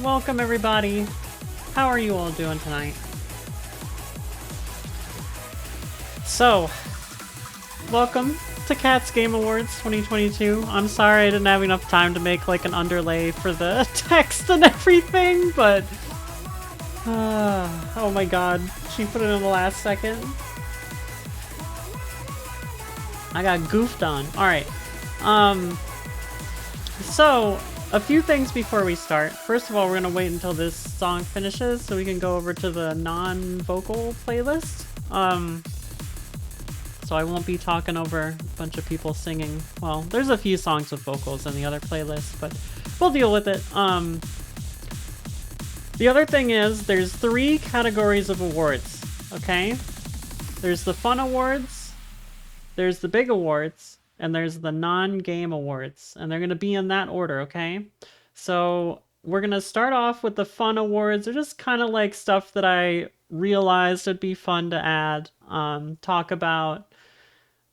Welcome everybody. How are you all doing tonight? So, welcome to Cats Game Awards 2022. I'm sorry I didn't have enough time to make like an underlay for the text and everything, but oh my god, she put it in the last second. I got goofed on. Alright. So, a few things before we start. First of all, we're gonna wait until this song finishes so we can go over to the non-vocal playlist. So I won't be talking over a bunch of people singing. Well, there's a few songs with vocals in the other playlist, but we'll deal with it. The other thing is, there's 3 categories of awards, okay? There's the fun awards, there's the big awards, and there's the non-game awards, and they're going to be in that order, okay? So we're going to start off with the fun awards. They're just kind of like stuff that I realized would be fun to add, talk about,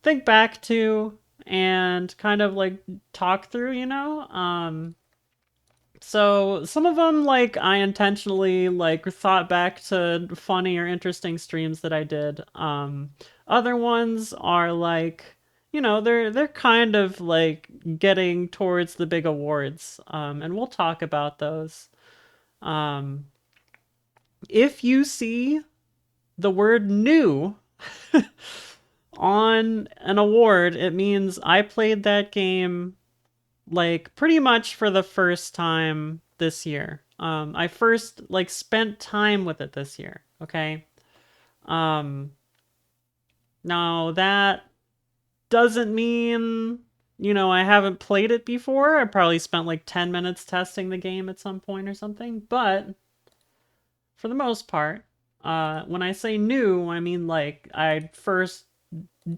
think back to, and kind of like talk through, you know? So some of them, like, I intentionally like thought back to funny or interesting streams that I did. Other ones are like, you know, they're kind of like getting towards the big awards, and we'll talk about those. If you see the word new on an award, it means I played that game like pretty much for the first time this year. I first like spent time with it this year, okay? Now that doesn't mean, you know, I haven't played it before. I probably spent like 10 minutes testing the game at some point or something, but for the most part, when I say new, I mean like I first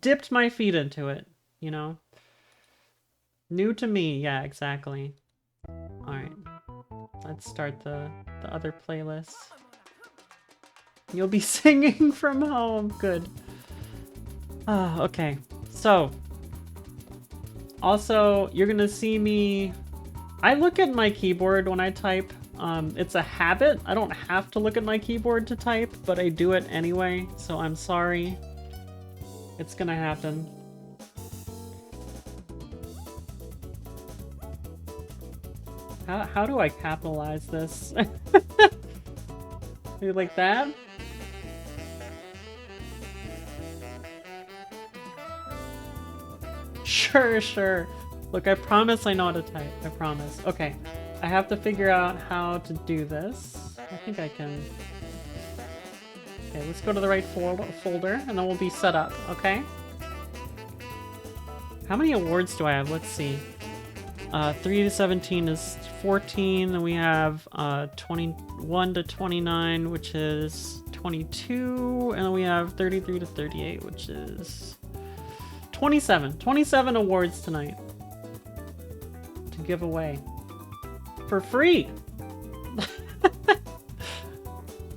dipped my feet into it, you know? New to me, yeah, exactly. Alright, let's start the other playlist. You'll be singing from home, good. Okay. So, also, you're gonna see me... I look at my keyboard when I type. It's a habit. I don't have to look at my keyboard to type, but I do it anyway, so I'm sorry. It's gonna happen. How do I capitalize this? Maybe like that? Sure. Look, I promise I know how to type. I promise. Okay. I have to figure out how to do this. I think I can... Okay, let's go to the right folder, and then we'll be set up, okay? How many awards do I have? Let's see. 3 to 17 is 14, and we have 21 to 29, which is 22, and then we have 33 to 38, which is 27. 27 awards tonight to give away for free.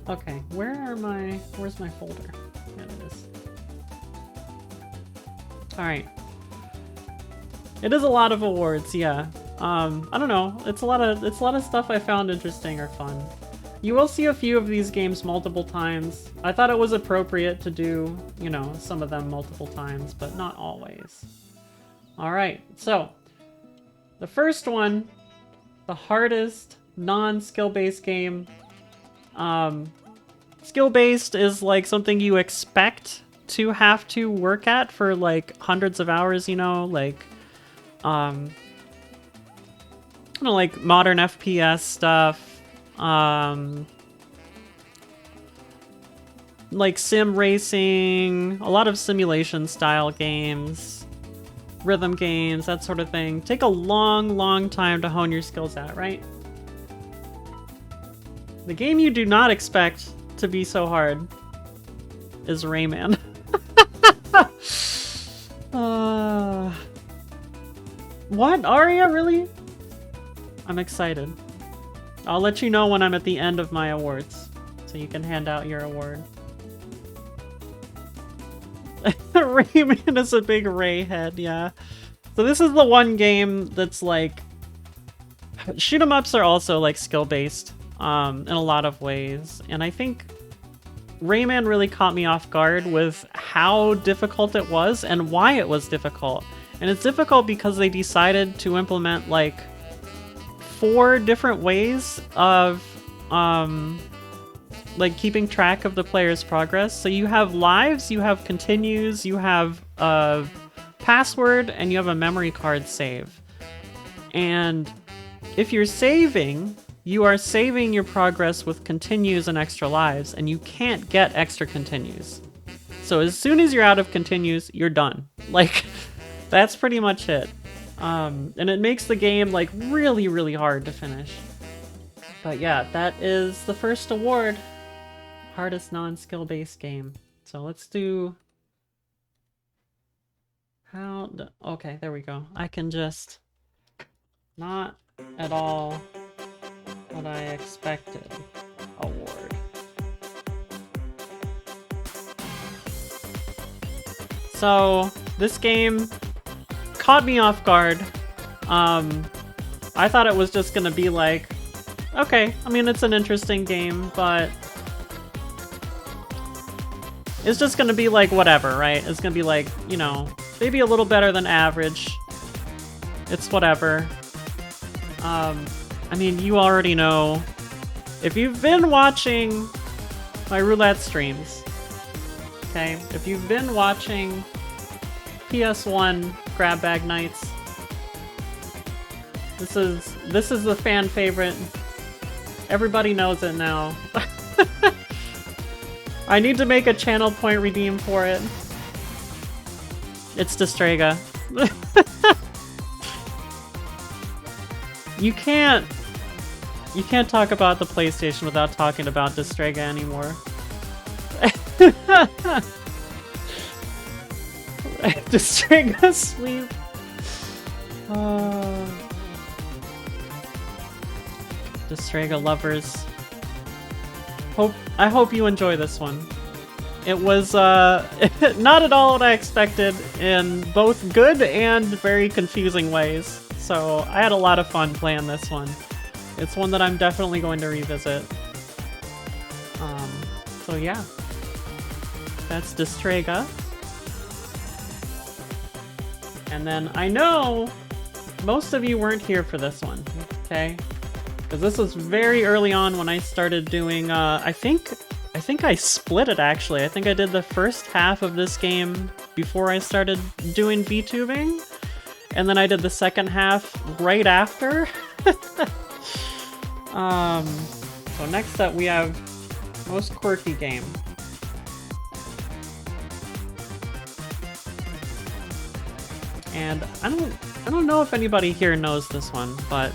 Okay, where's my folder? There it is. Alright. It is a lot of awards, yeah. I don't know. It's a lot of stuff I found interesting or fun. You will see a few of these games multiple times. I thought it was appropriate to do, you know, some of them multiple times, but not always. Alright, so the first one, the hardest non-skill-based game. Skill-based is like something you expect to have to work at for like hundreds of hours, you know, like you know, like modern FPS stuff, like sim racing, a lot of simulation style games, rhythm games, that sort of thing. Take a long time to hone your skills at, right? The game you do not expect to be so hard is Rayman. What? Aria, really? I'm excited. I'll let you know when I'm at the end of my awards, so you can hand out your award. Rayman is a big Ray head, yeah. So this is the one game that's like... Shoot 'em ups are also like skill-based. in a lot of ways. And I think Rayman really caught me off guard with how difficult it was and why it was difficult. And it's difficult because they decided to implement like 4 different ways of like keeping track of the player's progress. So you have lives, you have continues, you have a password, and you have a memory card save. And if you're saving, you are saving your progress with continues and extra lives, and you can't get extra continues. So as soon as you're out of continues, you're done. Like, that's pretty much it. And it makes the game like really, really hard to finish. But yeah, that is the first award. Hardest non-skill based game. So let's do... Okay, there we go. I can just... Not at all what I expected. Award. So, this game caught me off guard. I thought it was just gonna be like, okay, I mean, it's an interesting game, but it's just gonna be like whatever, right? It's gonna be like, you know, maybe a little better than average. It's whatever. I mean, you already know. If you've been watching my roulette streams, okay? If you've been watching PS1 grab bag nights, this is the fan favorite. Everybody knows it now. I need to make a channel point redeem for it. It's Destrega. You can't talk about the PlayStation without talking about Destrega anymore. Destrega sweep. Destrega lovers. I hope you enjoy this one. It was not at all what I expected in both good and very confusing ways. So I had a lot of fun playing this one. It's one that I'm definitely going to revisit. So yeah. That's Destrega. And then I know most of you weren't here for this one, okay? Because this was very early on when I started doing, I think I split it actually. I think I did the first half of this game before I started doing VTubing. And then I did the second half right after. So next up we have most quirky game. And I don't know if anybody here knows this one, but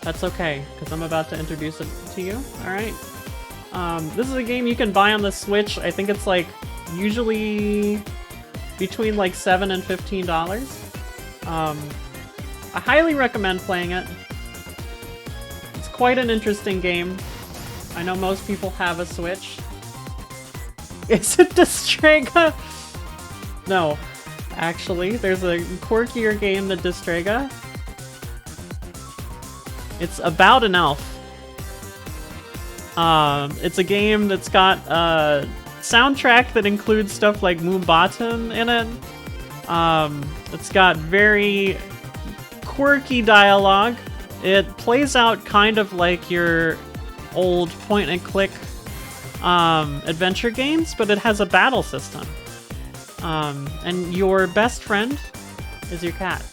that's okay, because I'm about to introduce it to you. Alright. This is a game you can buy on the Switch. I think it's like usually between like $7 and $15. I highly recommend playing it. It's quite an interesting game. I know most people have a Switch. Is it Destrega? No. Actually, there's a quirkier game than Destrega. It's about an elf. It's a game that's got a soundtrack that includes stuff like Moombottom in it. It's got very quirky dialogue. It plays out kind of like your old point-and-click adventure games, but it has a battle system. And your best friend is your cat.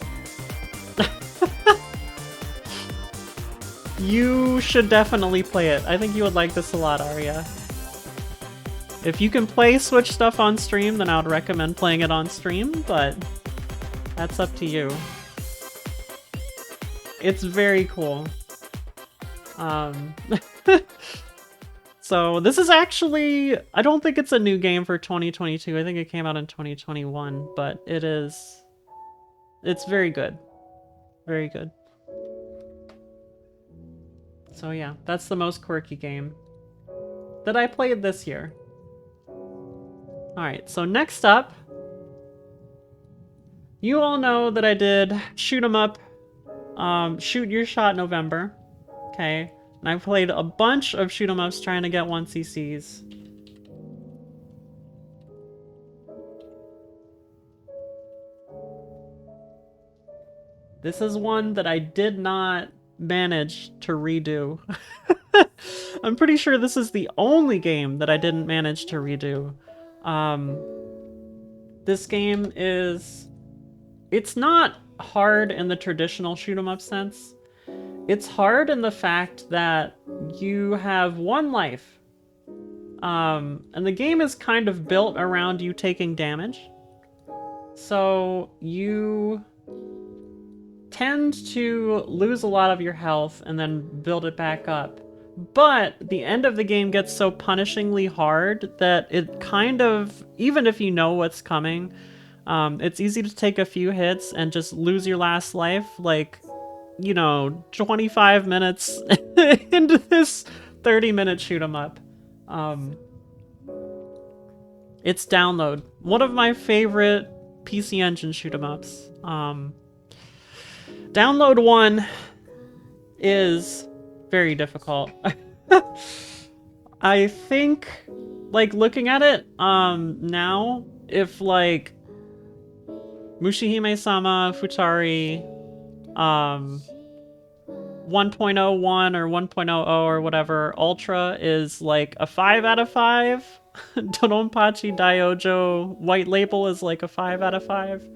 You should definitely play it. I think you would like this a lot, Aria. If you can play Switch stuff on stream, then I would recommend playing it on stream, but that's up to you. It's very cool. So this is actually, I don't think it's a new game for 2022. I think it came out in 2021, but it's very good. Very good. So yeah, that's the most quirky game that I played this year. Alright, so next up, you all know that I did Shoot 'em Up, Shoot Your Shot November. Okay, And I played a bunch of shoot 'em ups trying to get 1cc's. This is one that I did not manage to redo. I'm pretty sure this is the only game that I didn't manage to redo. This game is... It's not hard in the traditional shoot 'em up sense. It's hard in the fact that you have one life. And the game is kind of built around you taking damage. So you tend to lose a lot of your health and then build it back up. But the end of the game gets so punishingly hard that it kind of, even if you know what's coming, it's easy to take a few hits and just lose your last life, like, you know, 25 minutes into this 30-minute shoot 'em up. It's Download. One of my favorite PC Engine shoot 'em ups. Download 1 is very difficult. I think, like, looking at it now, if like Mushihime-sama, Futari, 1.01 or 1.00 or whatever, Ultra is like a 5 out of 5. Donpachi Daiojo White Label is like a 5 out of 5.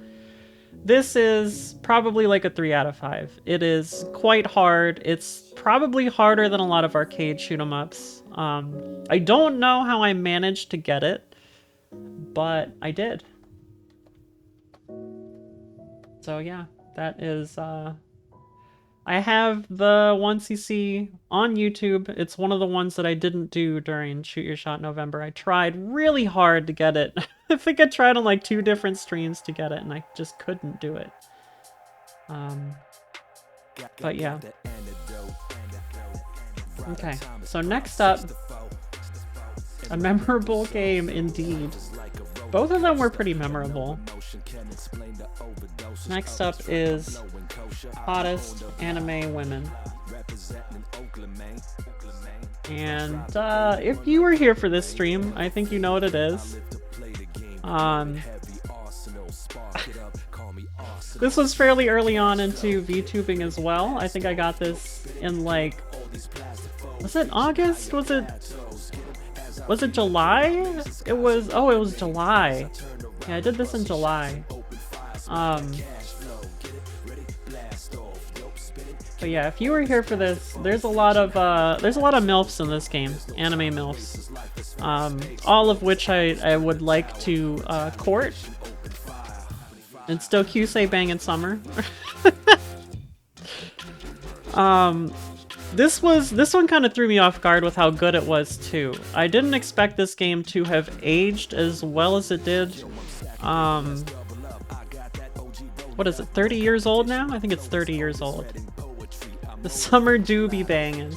This is probably like a 3 out of 5. It is quite hard. It's probably harder than a lot of arcade shoot 'em ups. I don't know how I managed to get it, but I did. So yeah, that is, I have the 1cc on YouTube. It's one of the ones that I didn't do during Shoot Your Shot November. I tried really hard to get it. I think I tried on like 2 different streams to get it, and I just couldn't do it. But yeah. Okay, so next up, a memorable game indeed. Both of them were pretty memorable. Next up is Hottest Anime Women. And if you were here for this stream, I think you know what it is. This was fairly early on into VTubing as well. I think I got this in like... Was it August? Was it July? It was... Oh, it was July. Yeah, I did this in July. But yeah, if you were here for this, there's a lot of MILFs in this game, anime MILFs, all of which I would like to court. And still Kyusei Bang in Summer. This one kind of threw me off guard with how good it was too. I didn't expect this game to have aged as well as it did. What is it, 30 years old now? I think it's 30 years old. The summer do be banging.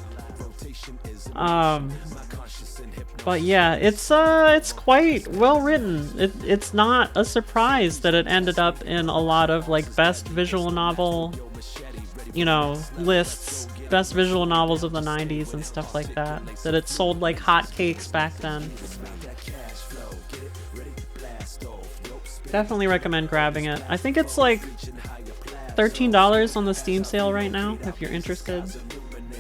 But yeah, it's quite well written. It's not a surprise that it ended up in a lot of like best visual novel, you know, lists, best visual novels of the 90s and stuff like that. That it sold like hotcakes back then. Definitely recommend grabbing it. I think it's like $13 on the Steam sale right now, if you're interested.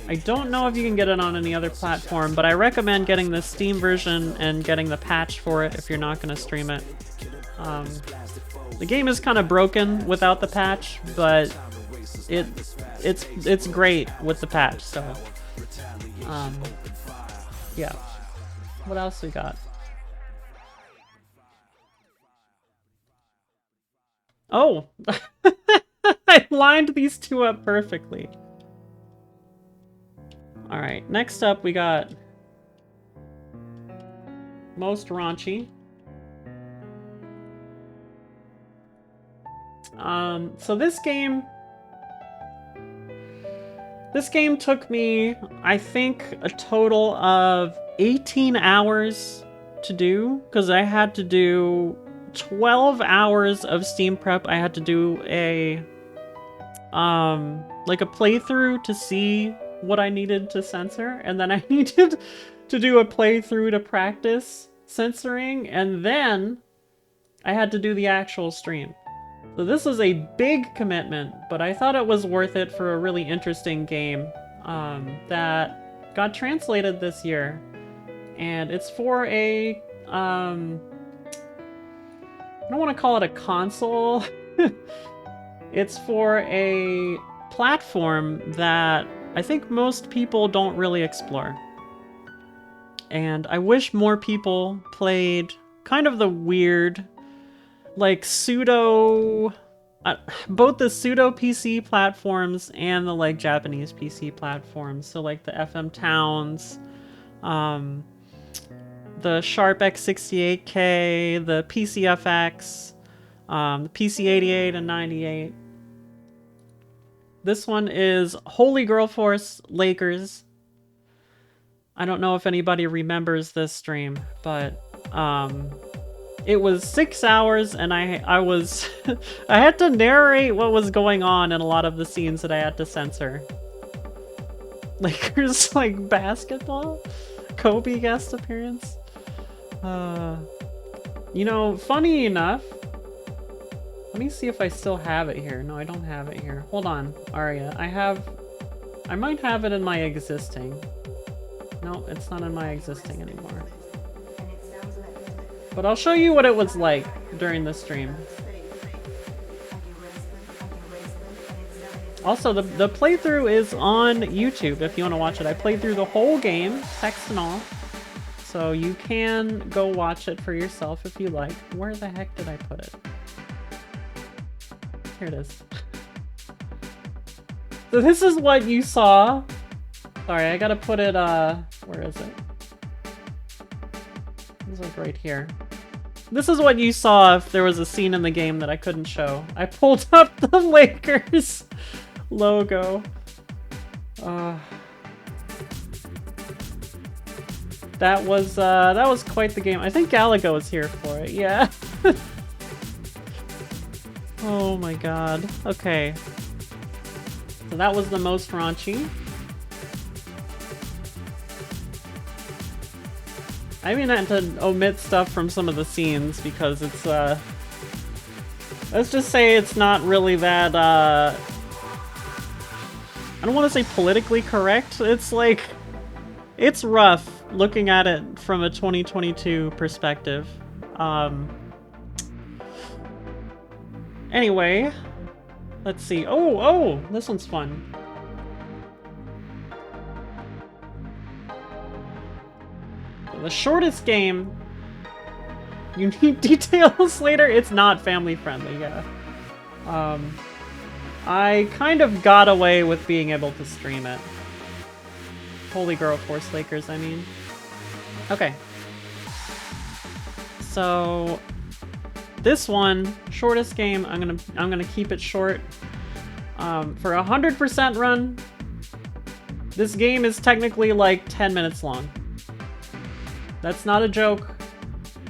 I don't know if you can get it on any other platform, but I recommend getting the Steam version and getting the patch for it if you're not going to stream it. The game is kind of broken without the patch, but it's great with the patch, so... yeah. What else we got? Oh! I lined these two up perfectly. Alright, next up we got Most Raunchy. So this game took me, I think, a total of 18 hours to do, because I had to do 12 hours of Steam prep. I had to do a like a playthrough to see what I needed to censor, and then I needed to do a playthrough to practice censoring, and then I had to do the actual stream. So this was a big commitment, but I thought it was worth it for a really interesting game that got translated this year. And it's for a, I don't want to call it a console. It's for a platform that I think most people don't really explore. And I wish more people played kind of the weird, like pseudo, both the pseudo PC platforms and the like Japanese PC platforms. So like the FM Towns, the Sharp X68K, the PCFX, the PC88 and 98. This one is Holy Girl Force Lakers. I don't know if anybody remembers this stream, but it was 6 hours, and I was I had to narrate what was going on in a lot of the scenes that I had to censor. Lakers like basketball, Kobe guest appearance. You know, funny enough, let me see if I still have it here. No, I don't have it here. Hold on, Aria. I might have it in my existing. No, it's not in my existing anymore. But I'll show you what it was like during the stream. Also, the playthrough is on YouTube if you want to watch it. I played through the whole game, text and all. So you can go watch it for yourself if you like. Where the heck did I put it? Here it is. So this is what you saw. Sorry, I gotta put it, where is it? It's like right here. This is what you saw if there was a scene in the game that I couldn't show. I pulled up the Lakers logo. That was quite the game. I think Galaga was here for it, yeah. Oh my god. Okay. So that was the most raunchy. I mean, I had to omit stuff from some of the scenes because it's, let's just say it's not really that, I don't want to say politically correct. It's like, it's rough looking at it from a 2022 perspective. Anyway, let's see. Oh, this one's fun. The shortest game. You need details later. It's not family friendly, yeah. I kind of got away with being able to stream it. Holy Girl Force Lakers, I mean. Okay. So this one, shortest game, I'm gonna keep it short. For a 100% run, this game is technically like 10 minutes long. That's not a joke.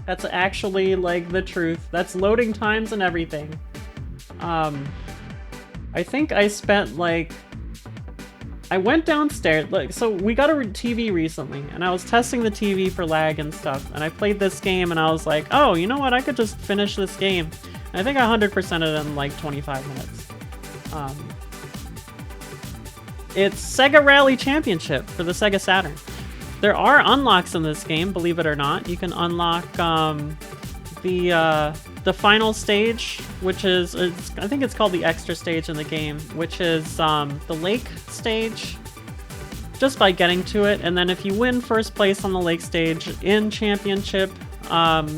That's actually like the truth. That's loading times and everything. I think I spent like, I went downstairs, like, so we got a TV recently, and I was testing the TV for lag and stuff, and I played this game, and I was like, oh, you know what, I could just finish this game. And I think I 100%ed it in like 25 minutes. It's Sega Rally Championship for the Sega Saturn. There are unlocks in this game, believe it or not. You can unlock the final stage, which is, I think it's called the extra stage in the game, which is the lake stage, just by getting to it. And then if you win first place on the lake stage in championship,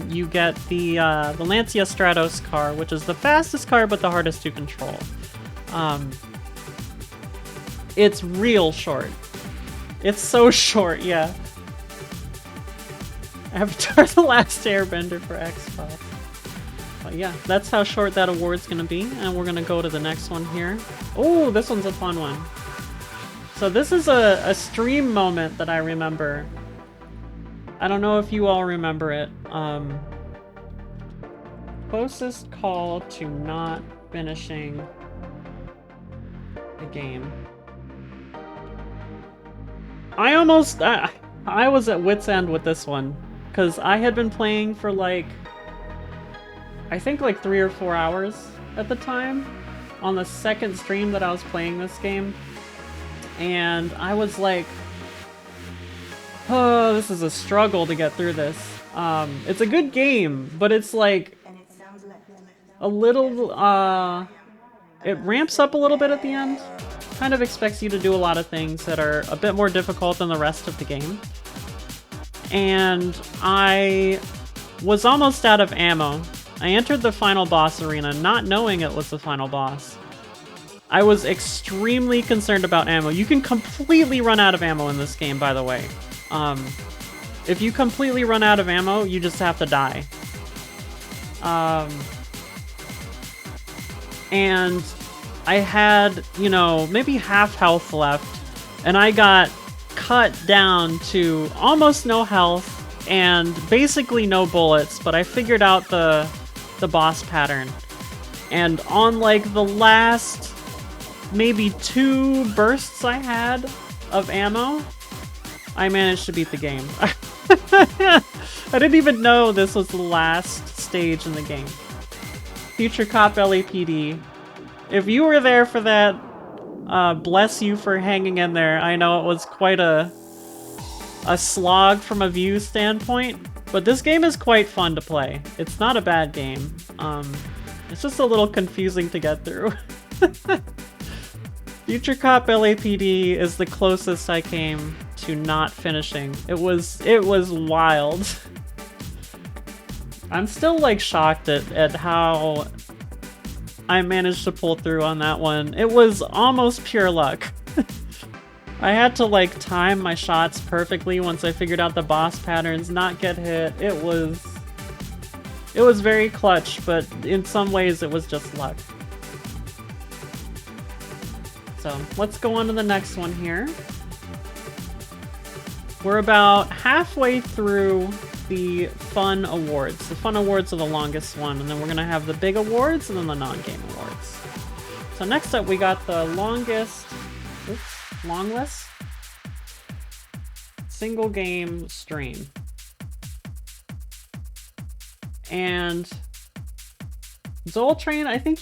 you get the Lancia Stratos car, which is the fastest car but the hardest to control. It's real short. It's so short, yeah. Avatar: The Last Airbender for Xbox. But yeah, that's how short that award's gonna be, and we're gonna go to the next one here. Oh, this one's a fun one. So this is a stream moment that I remember. I don't know if you all remember it. Closest call to not finishing the game. I was at wit's end with this one, because I had been playing for like, I think like 3 or 4 hours at the time, on the second stream that I was playing this game, and I was like, oh, this is a struggle to get through this. It's a good game, but it's like a little, it ramps up a little bit at the end. Kind of expects you to do a lot of things that are a bit more difficult than the rest of the game. And I was almost out of ammo. I entered the final boss arena not knowing it was the final boss. I was extremely concerned about ammo. You can completely run out of ammo in this game, by the way. If you completely run out of ammo, you just have to die. And I had, you know, maybe half health left, and I got cut down to almost no health and basically no bullets, but I figured out the boss pattern. And on like the last maybe 2 bursts I had of ammo, I managed to beat the game. I didn't even know this was the last stage in the game. Future Cop LAPD. If you were there for that, bless you for hanging in there. I know it was quite a slog from a view standpoint, but this game is quite fun to play. It's not a bad game. It's just a little confusing to get through. Future Cop LAPD is the closest I came to not finishing. It was wild. I'm still like shocked at how I managed to pull through on that one. It was almost pure luck. I had to like time my shots perfectly once I figured out the boss patterns, not get hit. It was very clutch, but in some ways it was just luck. So let's go on to the next one here. We're about halfway through the Fun Awards. The Fun Awards are the longest one, and then we're gonna have the big awards and then the non-game awards. So next up we got the longest single game stream. And Zoltrain, I think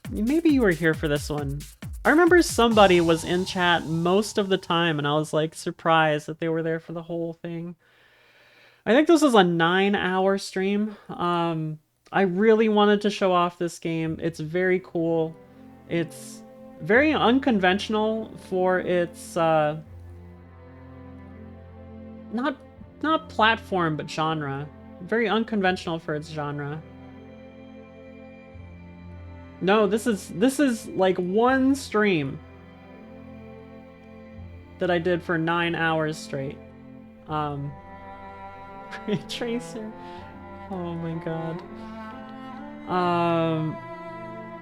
maybe you were here for this one. I remember somebody was in chat most of the time, and I was like surprised that they were there for the whole thing. I think this is a 9-hour stream. I really wanted to show off this game. It's very cool. It's very unconventional for its not platform, but genre. Very unconventional for its genre. No, this is like one stream that I did for 9 hours straight. Ray Tracer. Oh my god.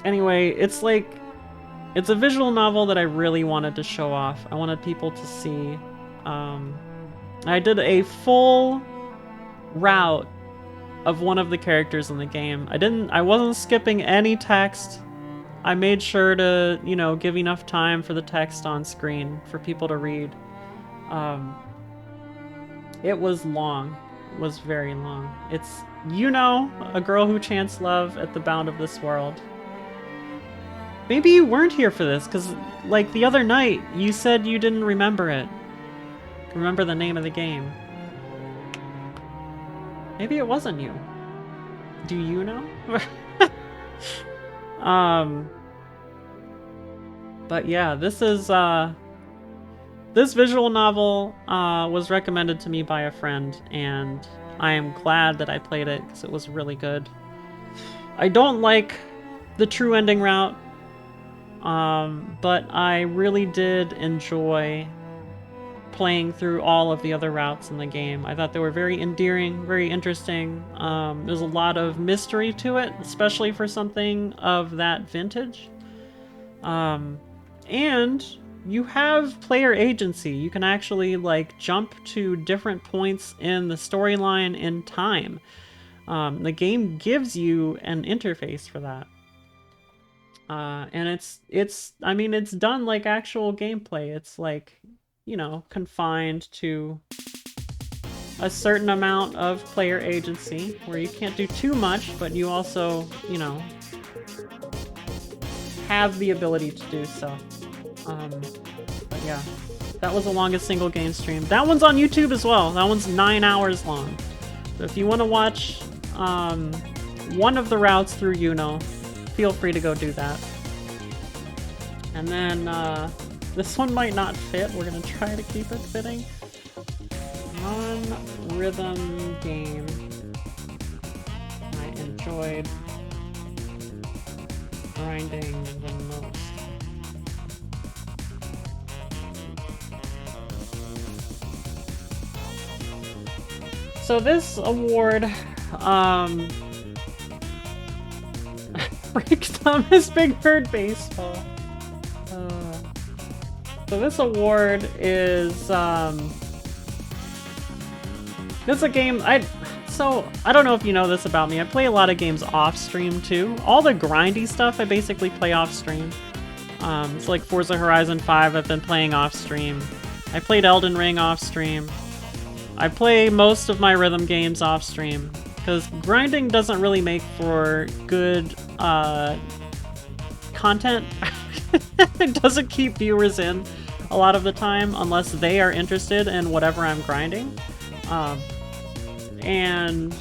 Anyway, it's a visual novel that I really wanted to show off. I wanted people to see. I did a full route of one of the characters in the game. I wasn't skipping any text. I made sure to, you know, give enough time for the text on screen for people to read. It was long. It was very long. It's, you know, a girl who chants love at the bound of this world. Maybe you weren't here for this, because, like, the other night, you said you didn't remember it. Remember the name of the game. Maybe it wasn't you. Do you know? But yeah, this visual novel was recommended to me by a friend, and I am glad that I played it because it was really good. I don't like the true ending route, but I really did enjoy playing through all of the other routes in the game. I thought they were very endearing, very interesting. There's a lot of mystery to it, especially for something of that vintage. And you have player agency. You can actually like jump to different points in the storyline in time. The game gives you an interface for that. And it's I mean, it's done like actual gameplay. It's like, you know, confined to a certain amount of player agency, where you can't do too much, but you also, you know, have the ability to do so. But yeah, that was the longest single game stream. That one's on YouTube as well. That one's 9 hours long. So if you want to watch one of the routes through Uno, feel free to go do that. And then this one might not fit. We're gonna try to keep it fitting. Non-rhythm game I enjoyed grinding the most. So this award, Rick Thomas Big Bird Baseball. So this award is, it's a game, I don't know if you know this about me, I play a lot of games off stream too. All the grindy stuff I basically play off stream. It's like Forza Horizon 5 I've been playing off stream. I played Elden Ring off stream. I play most of my rhythm games off stream, because grinding doesn't really make for good content. It doesn't keep viewers in a lot of the time unless they are interested in whatever I'm grinding. And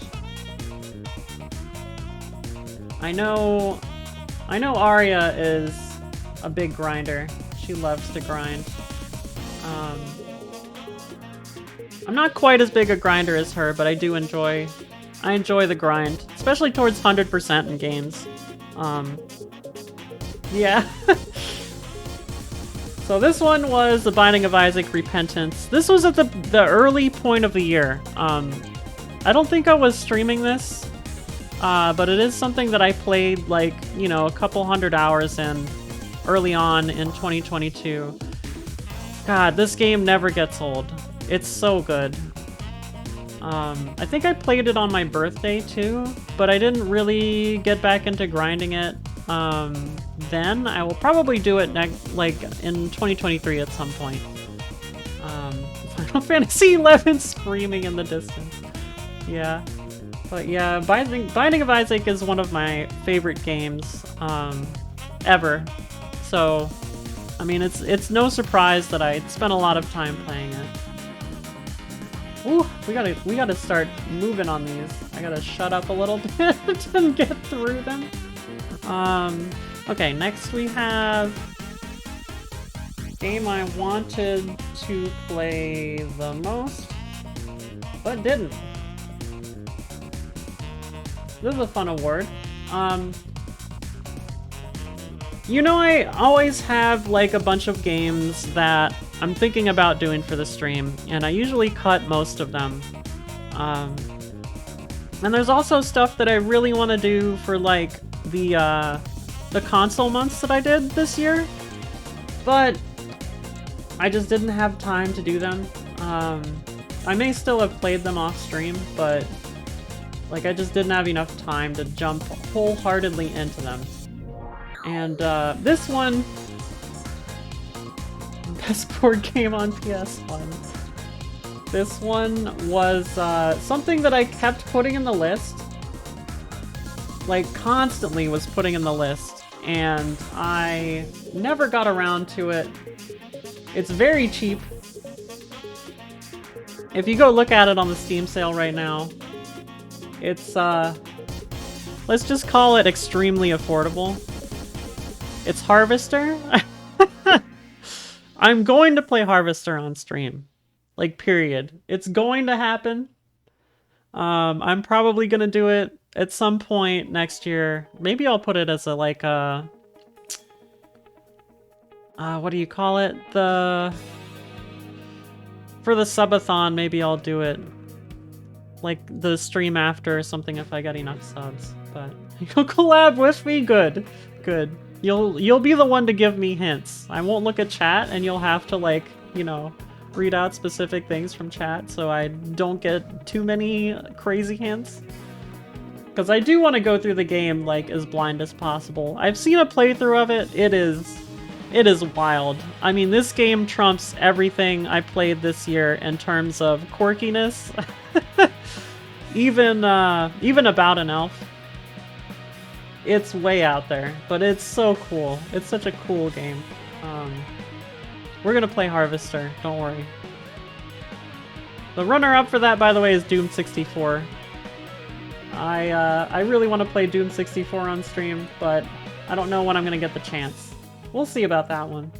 I know Arya is a big grinder. She loves to grind. I'm not quite as big a grinder as her, but I enjoy the grind, especially towards 100% in games. Yeah. So this one was The Binding of Isaac Repentance. This was at the early point of the year. I don't think I was streaming this, but it is something that I played, like, you know, a couple hundred hours in early on in 2022. God, this game never gets old. It's so good. I think I played it on my birthday too, but I didn't really get back into grinding it then. I will probably do it like in 2023 at some point. Final Fantasy XI screaming in the distance. Yeah. But yeah, Binding of Isaac is one of my favorite games ever. So, I mean, it's no surprise that I spent a lot of time playing it. Ooh, we gotta start moving on these. I gotta shut up a little bit and get through them. Okay, next we have game I wanted to play the most, but didn't. This is a fun award. You know, I always have like a bunch of games that I'm thinking about doing for the stream, and I usually cut most of them. And there's also stuff that I really want to do for like the console months that I did this year, but I just didn't have time to do them. I may still have played them off stream, but like I just didn't have enough time to jump wholeheartedly into them. And this one, best board game on PS1. This one was something that I kept putting in the list. Like, constantly was putting in the list, and I never got around to it. It's very cheap. If you go look at it on the Steam sale right now, it's, let's just call it extremely affordable. It's Harvester. I'm going to play Harvester on stream. Like, period. It's going to happen. I'm probably gonna do it at some point next year. Maybe I'll put it as a, like, what do you call it? For the subathon, maybe I'll do it like the stream after or something if I get enough subs. But you'll collab with me? Good. Good. You'll be the one to give me hints. I won't look at chat, and you'll have to, like, you know, read out specific things from chat so I don't get too many crazy hints. Because I do want to go through the game, like, as blind as possible. I've seen a playthrough of it. It is It is wild. I mean, this game trumps everything I played this year in terms of quirkiness. even About an Elf. It's way out there, but it's so cool. It's such a cool game. We're gonna play Harvester, don't worry. The runner-up for that, by the way, is Doom 64. I really want to play Doom 64 on stream, but I don't know when I'm gonna get the chance. We'll see about that one.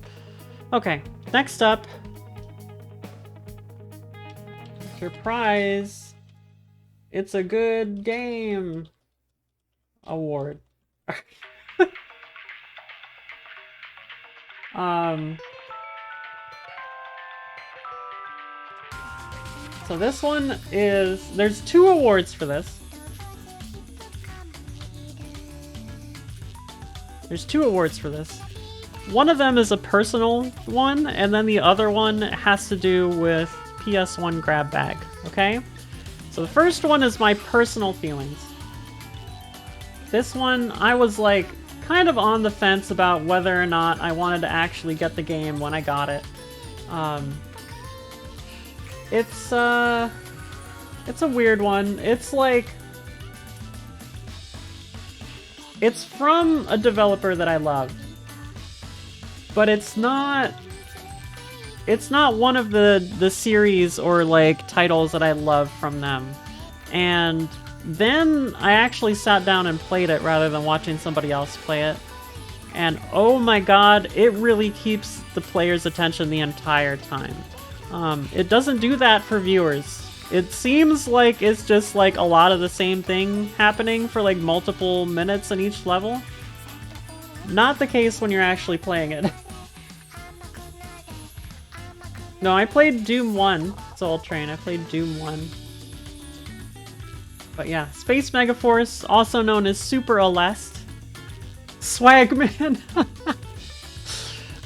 Okay, next up. Surprise! It's a good game award. So this one is... There's 2 awards for this. There's 2 awards for this. One of them is a personal one, and then the other one has to do with PS1 grab bag, okay? So the first one is my personal feelings. This one, I was like kind of on the fence about whether or not I wanted to actually get the game when I got it. It's a weird one. It's like... It's from a developer that I loved. But it's not one of the series or like titles that I love from them. And then I actually sat down and played it rather than watching somebody else play it. And oh my god, it really keeps the player's attention the entire time. It doesn't do that for viewers. It seems like it's just like a lot of the same thing happening for like multiple minutes in each level. Not the case when you're actually playing it. No, I played Doom 1. Soul Train. I played Doom 1. But yeah, Space Megaforce, also known as Super Aleste. Swagman.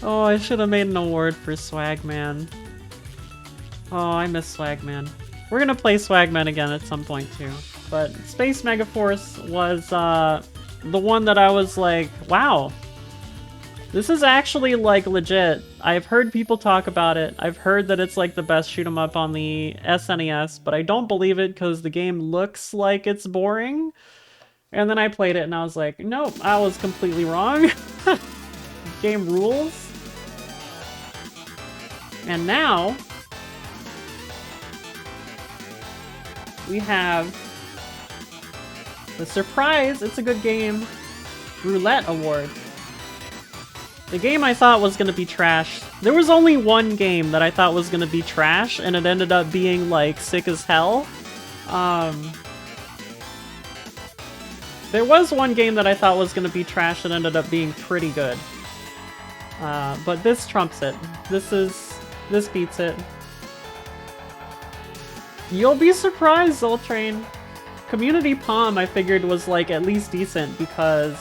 Oh, I should have made an award for Swagman. Oh, I miss Swagman. We're gonna play Swagman again at some point too. But Space Megaforce was the one that I was like, wow. This is actually like legit. I've heard people talk about it. I've heard that it's like the best shoot 'em up on the SNES, but I don't believe it because the game looks like it's boring. And then I played it and I was like, nope, I was completely wrong. Game rules. And now we have the surprise, it's a good game, Roulette Award. The game I thought was gonna be trash. There was only one game that I thought was gonna be trash, and it ended up being like sick as hell. There was one game that I thought was gonna be trash and ended up being pretty good. But this trumps it. This beats it. You'll be surprised, Zoltrain. Community Palm I figured was like at least decent because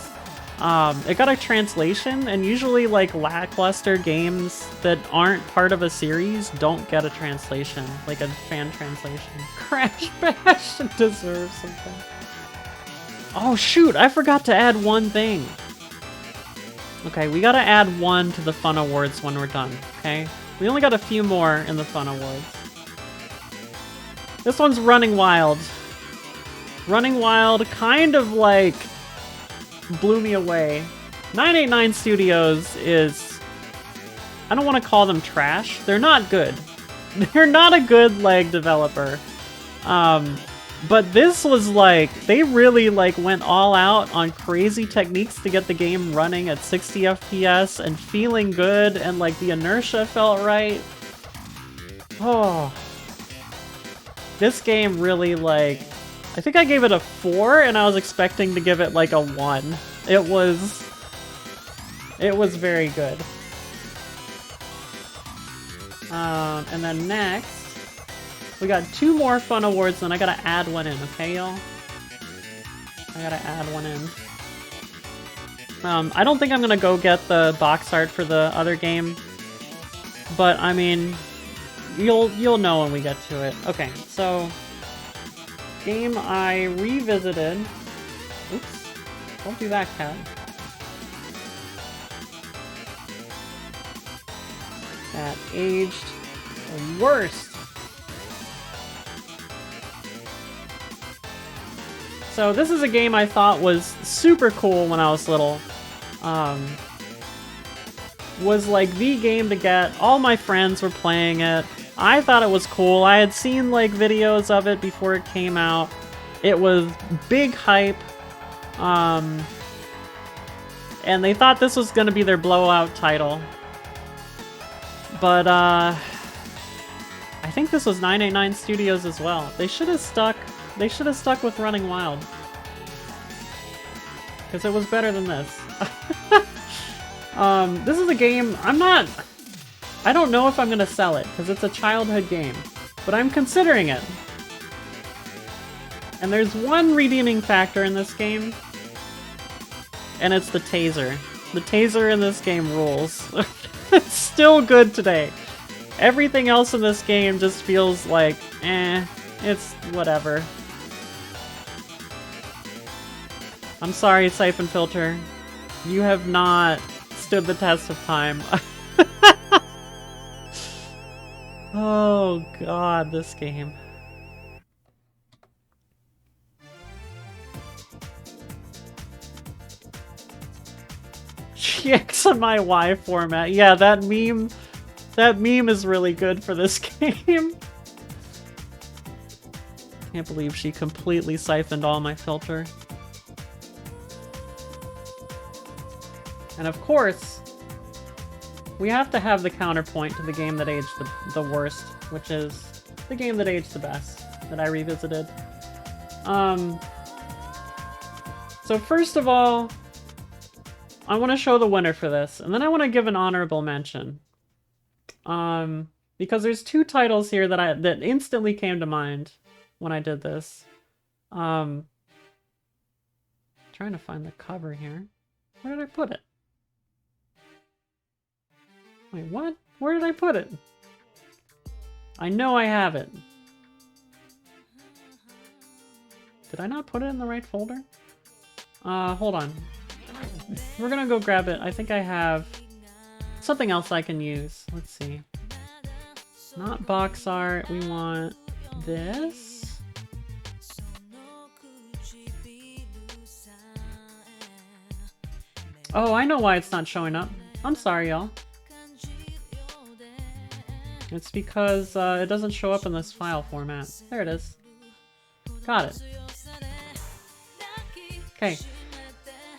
it got a translation, and usually like lackluster games that aren't part of a series don't get a translation, like a fan translation. Crash Bash deserves something. Oh shoot, I forgot to add one thing. Okay, we gotta add one to the Fun Awards when we're done, okay? We only got a few more in the Fun Awards. This one's Running Wild. Running Wild kind of like blew me away. 989 Studios is... I don't want to call them trash. They're not good. They're not a good like developer. But this was like, they really like went all out on crazy techniques to get the game running at 60 FPS and feeling good, and like the inertia felt right. Oh. This game really like, I think I gave it a 4 and I was expecting to give it like a 1. It was very good. And then next, we got 2 more Fun Awards, and I gotta add one in, okay, y'all? I gotta add one in. I don't think I'm gonna go get the box art for the other game, but I mean, you'll know when we get to it. Okay, so game I revisited. Oops, don't do that, cat. at aged the worst. So this is a game I thought was super cool when I was little. Was like the game to get. All my friends were playing it. I thought it was cool. I had seen like videos of it before it came out. It was big hype. And they thought this was gonna be their blowout title. But I think this was 989 Studios as well. They should have stuck with Running Wild. Because it was better than this. This is a game I don't know if I'm gonna sell it, because it's a childhood game. But I'm considering it. And there's one redeeming factor in this game. And it's the taser. The taser in this game rules. It's still good today. Everything else in this game just feels like, it's whatever. I'm sorry, Siphon Filter. You have not stood the test of time. Oh god, this game. GX on my Y format. Yeah, that meme is really good for this game. Can't believe she completely siphoned all my filter. And of course, we have to have the counterpoint to the game that aged the worst, which is the game that aged the best, that I revisited. So first of all, I want to show the winner for this, and then I want to give an honorable mention. Because there's two titles here that instantly came to mind when I did this. Trying to find the cover here. Where did I put it? Wait, what? Where did I put it? I know I have it. Did I not put it in the right folder? Hold on. We're gonna go grab it. I think I have something else I can use. Let's see. Not box art. We want this. Oh, I know why it's not showing up. I'm sorry, y'all. It's because it doesn't show up in this file format. There it is. Got it. Okay.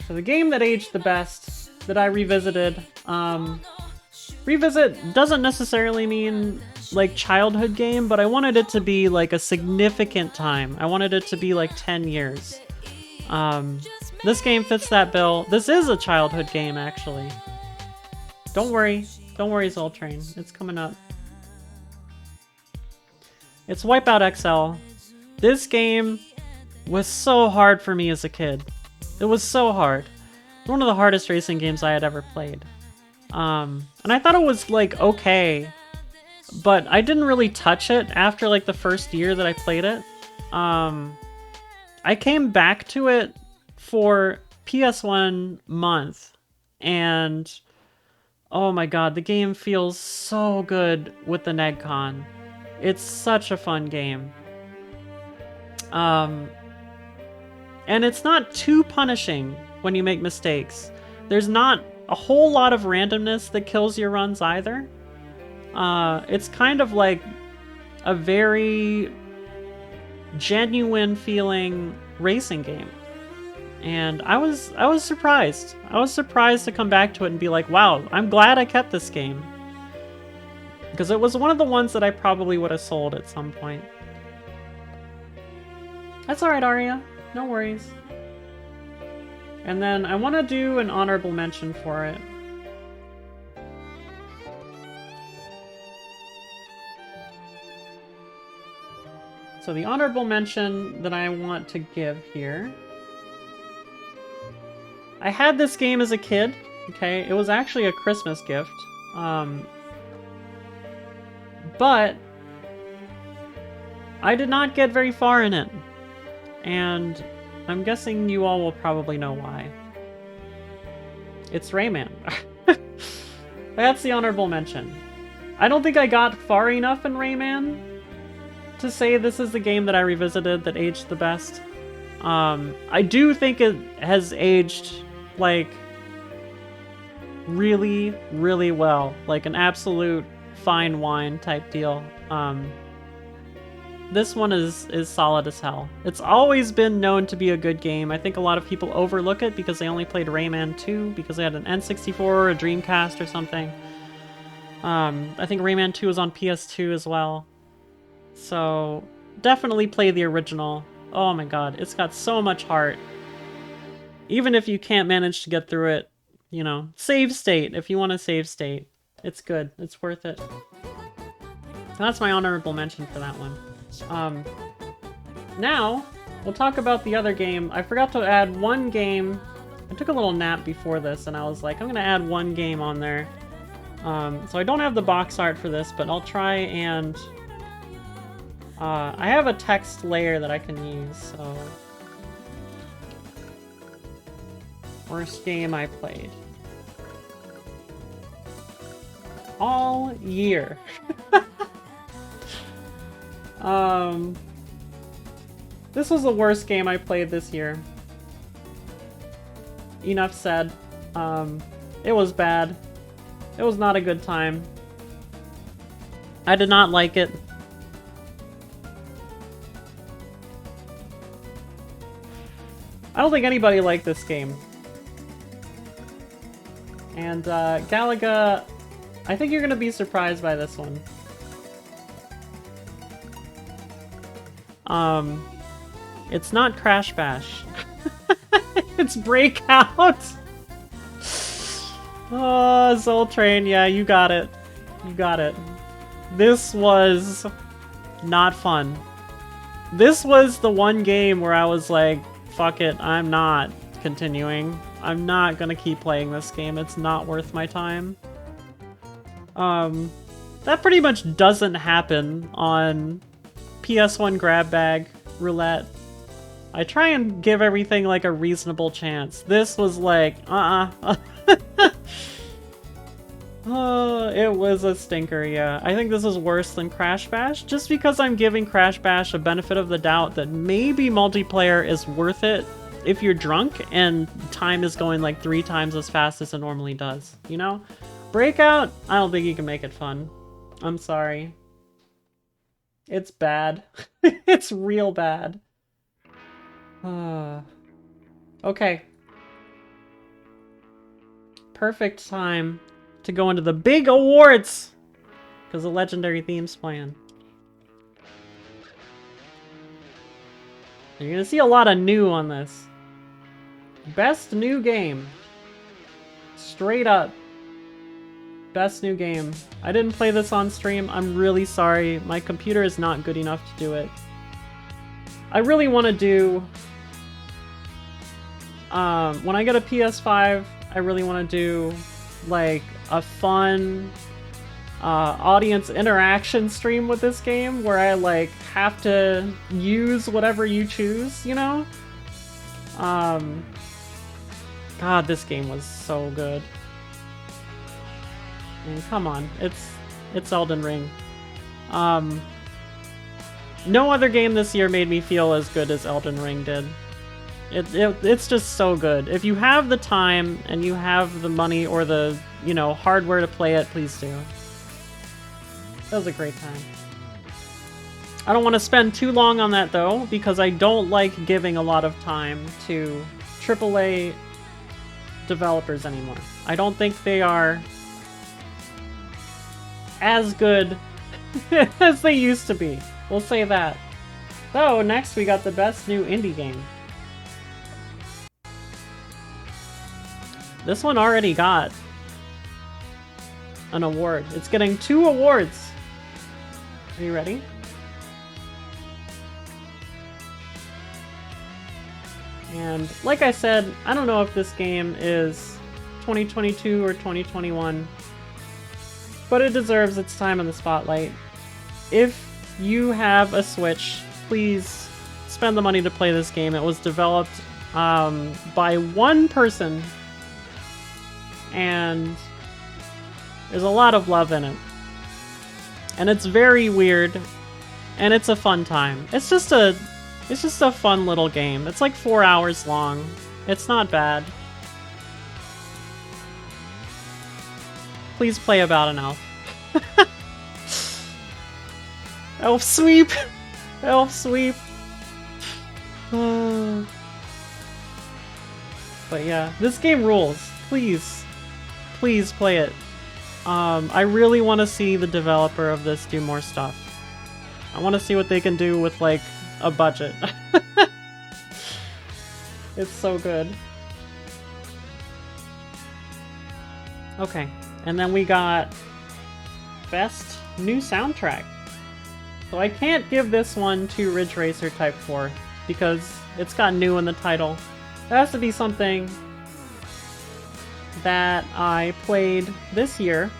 So the game that aged the best, that I revisited, revisit doesn't necessarily mean like childhood game, but I wanted it to be like a significant time. I wanted it to be like 10 years. This game fits that bill. This is a childhood game, actually. Don't worry, Zoltrain. It's coming up. It's Wipeout XL. This game was so hard for me as a kid. It was so hard. One of the hardest racing games I had ever played. And I thought it was like okay, but I didn't really touch it after like the first year that I played it. I came back to it for PS1 month, and oh my god, the game feels so good with the NegCon. It's such a fun game. And it's not too punishing when you make mistakes. There's not a whole lot of randomness that kills your runs either. It's kind of like a very genuine feeling racing game. And I was surprised. I was surprised to come back to it and be like, wow, I'm glad I kept this game. Because it was one of the ones that I probably would have sold at some point. That's alright, Aria. No worries. And then I want to do an honorable mention for it. So the honorable mention that I want to give here. I had this game as a kid, okay? It was actually a Christmas gift. But I did not get very far in it. And I'm guessing you all will probably know why. It's Rayman. That's the honorable mention. I don't think I got far enough in Rayman to say this is the game that I revisited that aged the best. I do think it has aged, like, really, really well. Like an absolute fine wine type deal. This one is solid as hell. It's always been known to be a good game. I think a lot of people overlook it because they only played Rayman 2 because they had an N64 or a Dreamcast or something. I think Rayman 2 was on PS2 as well. So definitely play the original. Oh my god, it's got so much heart. Even if you can't manage to get through it, you know, save state if you want to save state. It's good. It's worth it. So that's my honorable mention for that one. Now, we'll talk about the other game. I forgot to add one game. I took a little nap before this, and I was like, I'm gonna add one game on there. So I don't have the box art for this, but I'll try and... I have a text layer that I can use, so... Worst game I played. All year. This was the worst game I played this year. Enough said. It was bad. It was not a good time. I did not like it. I don't think anybody liked this game. And, Galaga, I think you're gonna be surprised by this one. It's not Crash Bash. It's Breakout! Oh, Zoltrain, yeah, you got it. You got it. This was not fun. This was the one game where I was like, fuck it, I'm not continuing. I'm not gonna keep playing this game. It's not worth my time. That pretty much doesn't happen on PS1 grab bag roulette. I try and give everything like a reasonable chance. This was like, Oh, it was a stinker, yeah. I think this is worse than Crash Bash, just because I'm giving Crash Bash a benefit of the doubt that maybe multiplayer is worth it if you're drunk and time is going like 3 times as fast as it normally does, you know? Breakout, I don't think you can make it fun. I'm sorry. It's bad. It's real bad. Okay. Perfect time to go into the big awards! Because the legendary theme's playing. You're gonna see a lot of new on this. Best new game. Straight up. Best new game. I didn't play this on stream. I'm really sorry. My computer is not good enough to do it. I really want to do... when I get a PS5, I really want to do, like, a fun audience interaction stream with this game where I, like, have to use whatever you choose, you know? God, this game was so good. I mean, come on, it's Elden Ring. No other game this year made me feel as good as Elden Ring did. It's just so good. If you have the time and you have the money or the, you know, hardware to play it, please do. That was a great time. I don't want to spend too long on that though, because I don't like giving a lot of time to AAA developers anymore. I don't think they are as good as they used to be. We'll say that. So, next we got the best new indie game. This one already got an award. It's getting 2 awards. Are you ready? And like I said, I don't know if this game is 2022 or 2021, but it deserves its time in the spotlight. If you have a Switch, please spend the money to play this game. It was developed by one person, and there's a lot of love in it. and it's very weird, and it's a fun time. It's just a fun little game. It's like 4 hours long. It's not bad. Please play About an Elf. Elf sweep! Elf sweep! But yeah, this game rules. Please. Please play it. I really want to see the developer of this do more stuff. I want to see what they can do with, like, a budget. It's so good. Okay, and then we got Best New Soundtrack. So I can't give this one to Ridge Racer Type 4 because it's got new in the title. It has to be something that I played this year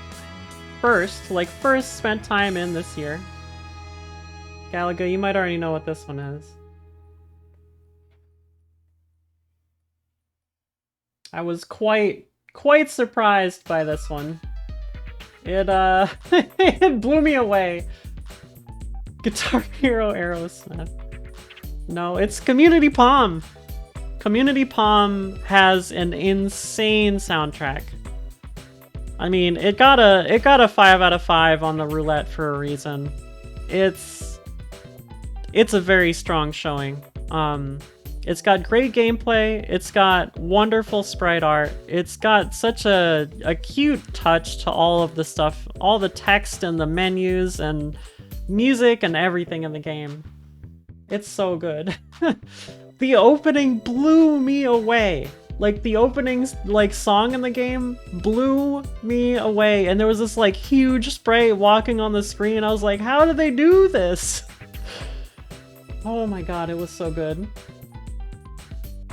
first, first spent time in this year. Galaga, you might already know what this one is. I was quite surprised by this one. It it blew me away. Guitar Hero Aerosmith. No, it's Community Palm. Community Palm has an insane soundtrack. I mean, it got a 5 out of 5 on the roulette for a reason. It's a very strong showing. It's got great gameplay, it's got wonderful sprite art, it's got such a cute touch to all of the stuff, all the text and the menus and music and everything in the game. It's so good. The opening blew me away. Like, the opening, song in the game blew me away. And there was this, huge sprite walking on the screen. I was like, how did they do this? Oh my god, it was so good.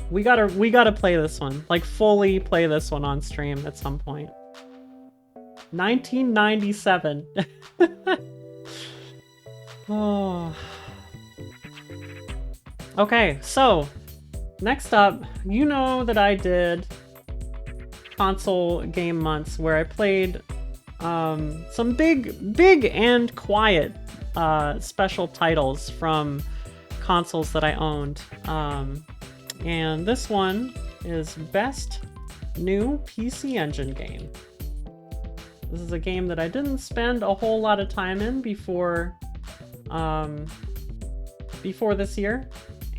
We gotta play this one. Fully play this one on stream at some point. 1997. Oh. Okay, so next up, you know that I did console game months where I played some big and quiet special titles from consoles that I owned. And this one is Best New PC Engine Game. This is a game that I didn't spend a whole lot of time in before this year,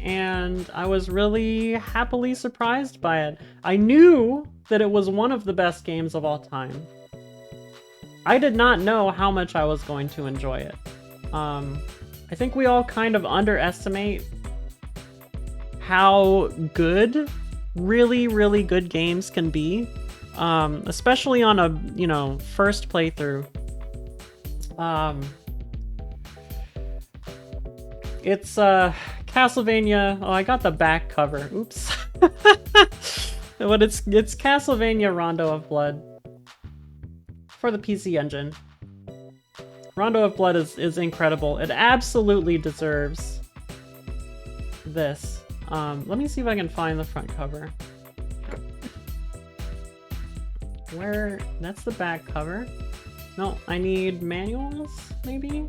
and I was really happily surprised by it. I knew that it was one of the best games of all time. I did not know how much I was going to enjoy it. I think we all kind of underestimate how good really good games can be, especially on a, first playthrough. It's Castlevania. Oh, I got the back cover. Oops. But it's Castlevania Rondo of Blood for the PC Engine. Rondo of Blood is incredible. It absolutely deserves this. Let me see if I can find the front cover. Where? That's the back cover. No, I need manuals, maybe?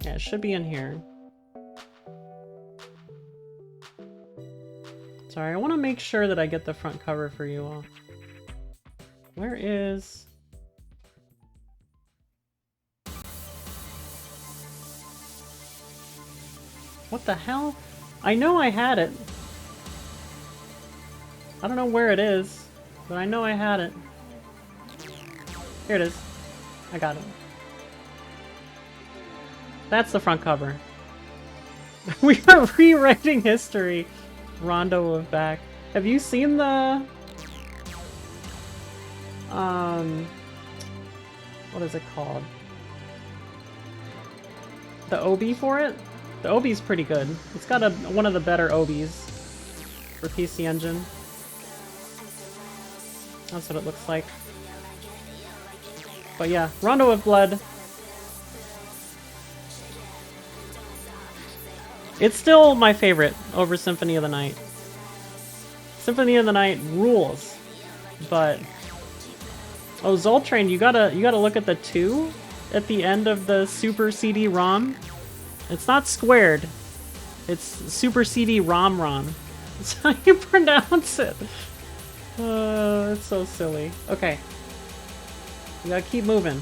Yeah, it should be in here. Sorry, I want to make sure that I get the front cover for you all. Where is... What the hell? I know I had it. I don't know where it is, but I know I had it. Here it is. I got it. That's the front cover. We are rewriting history. Rondo of Back. Have you seen the... what is it called? The OB for it? The OB's pretty good. It's got one of the better OBs for PC Engine. That's what it looks like. But yeah, Rondo of Blood. It's still my favorite over Symphony of the Night. Symphony of the Night rules, but Oh, Zoltrain, you gotta look at the 2 at the end of the Super CD-ROM. It's not squared. It's Super CD-ROM. That's how you pronounce it. It's so silly. Okay. We gotta keep moving.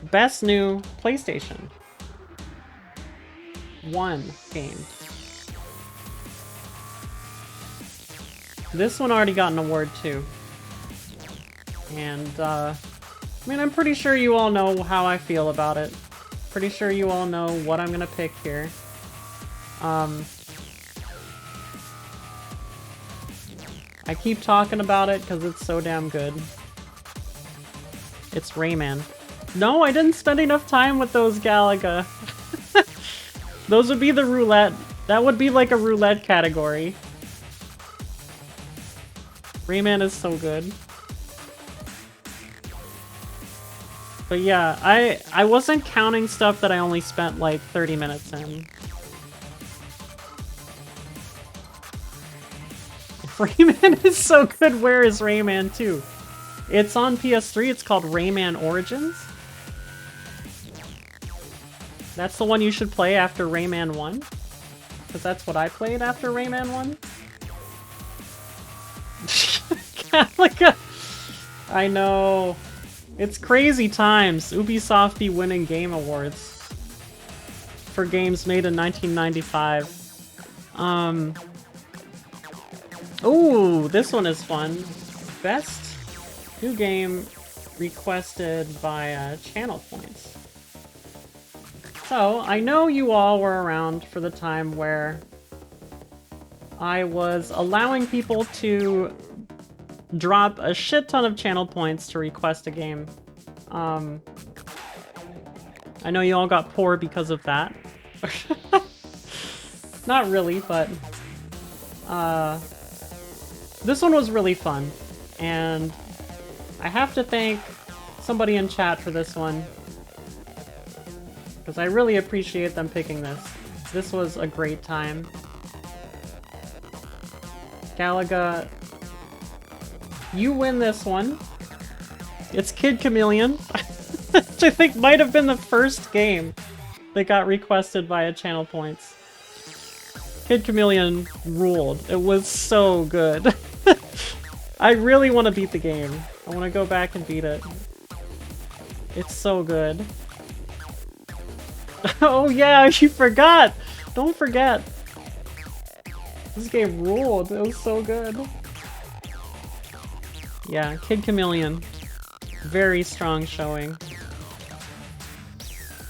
Best new PlayStation 1 game. This one already got an award too. And, I mean, I'm pretty sure you all know how I feel about it. Pretty sure you all know what I'm gonna pick here. I keep talking about it because it's so damn good. It's Rayman. No, I didn't spend enough time with those Galaga. Those would be the roulette. That would be like a roulette category. Rayman is so good. But yeah, I wasn't counting stuff that I only spent like 30 minutes in. Rayman is so good. Where is Rayman 2? It's on PS3. It's called Rayman Origins. That's the one you should play after Rayman 1. Because that's what I played after Rayman 1. Galaga. I know. It's crazy times. Ubisoft be winning game awards for games made in 1995. Ooh, this one is fun. Best new game requested by channel points. So, I know you all were around for the time where I was allowing people to drop a shit ton of channel points to request a game. I know you all got poor because of that. Not really, but this one was really fun, and I have to thank somebody in chat for this one, because I really appreciate them picking this. This was a great time. Galaga, you win this one. It's Kid Chameleon, which I think might have been the first game that got requested via channel points. Kid Chameleon ruled. It was so good. I really want to beat the game. I want to go back and beat it. It's so good. Oh yeah, you forgot! Don't forget! This game ruled. It was so good. Yeah, Kid Chameleon. Very strong showing.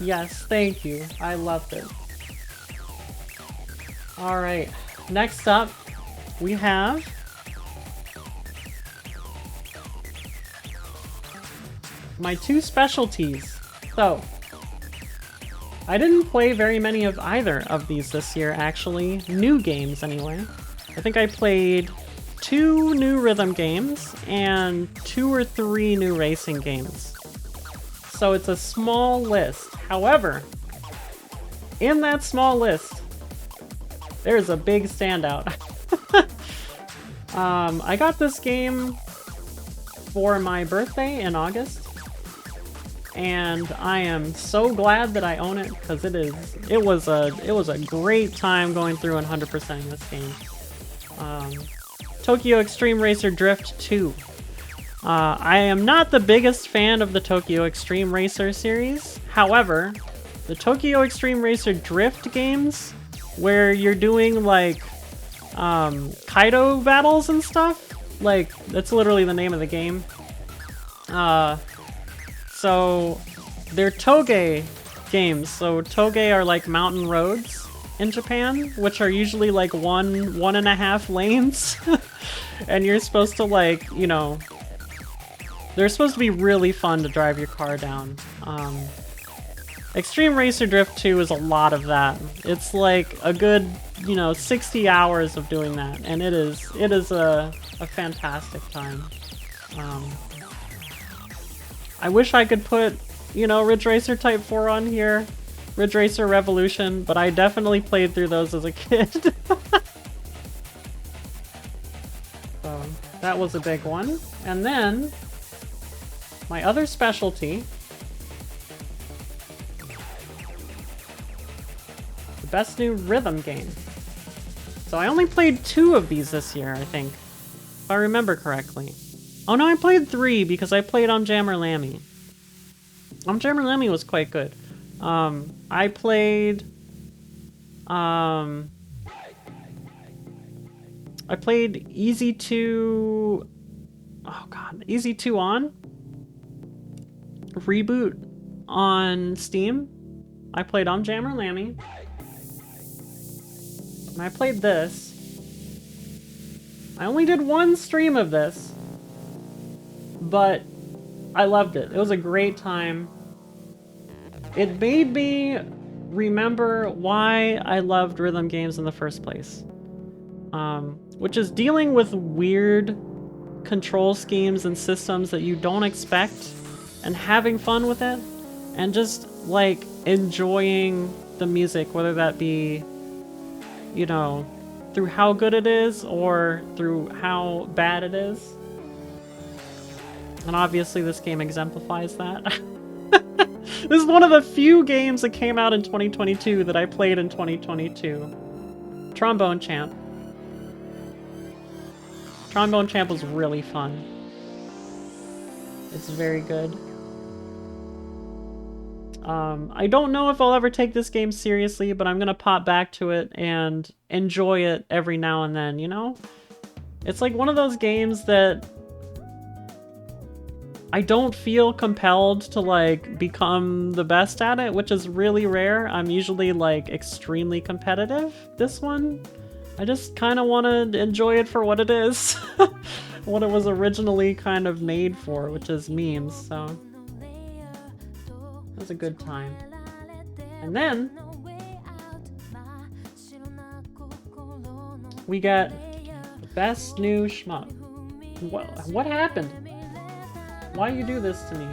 Yes, thank you. I loved it. Alright, next up, we have my two specialties. So, I didn't play very many of either of these this year, actually. New games, anyway. I think I played 2 new rhythm games and 2 or 3 new racing games. So it's a small list. However, in that small list, there's a big standout. I got this game for my birthday in August, and I am so glad that I own it, because it was a great time going through and 100%ing this game. Tokyo Extreme Racer Drift 2. I am not the biggest fan of the Tokyo Extreme Racer series. However, the Tokyo Extreme Racer Drift games, where you're doing like Kaido battles and stuff, like that's literally the name of the game. So they're toge games. So toge are like mountain roads in Japan, which are usually like 1.5 lanes. And you're supposed to, like, you know, they're supposed to be really fun to drive your car down. Extreme Racer Drift 2 is a lot of that. It's like a good, you know, 60 hours of doing that, and it is a fantastic time. I wish I could put, you know, Ridge Racer Type 4 on here, Ridge Racer Revolution, but I definitely played through those as a kid. So that was a big one. And then My other specialty. The best new rhythm game. So I only played 2 of these this year, I think. If I remember correctly. Oh no, I played 3 because I played Jammer Lammy. Jammer Lammy was quite good. I played Easy 2... Oh god, Easy 2 On? Reboot on Steam. I played Jammer Lammy. And I played this. I only did 1 stream of this. But I loved it. It was a great time. It made me remember why I loved rhythm games in the first place. Which is dealing with weird control schemes and systems that you don't expect and having fun with it and just like enjoying the music, whether that be, you know, through how good it is or through how bad it is. And obviously this game exemplifies that. This is one of the few games that came out in 2022 that I played in 2022. Trombone Champ. Trombone Champ was really fun. It's very good. I don't know if I'll ever take this game seriously, but I'm gonna pop back to it and enjoy it every now and then, you know? It's like one of those games that I don't feel compelled to like become the best at it, which is really rare. I'm usually like extremely competitive. This one, I just kind of want to enjoy it for what it is. What it was originally kind of made for, which is memes, so it was a good time. And then we got Best New Shmup. What happened? Why you do this to me?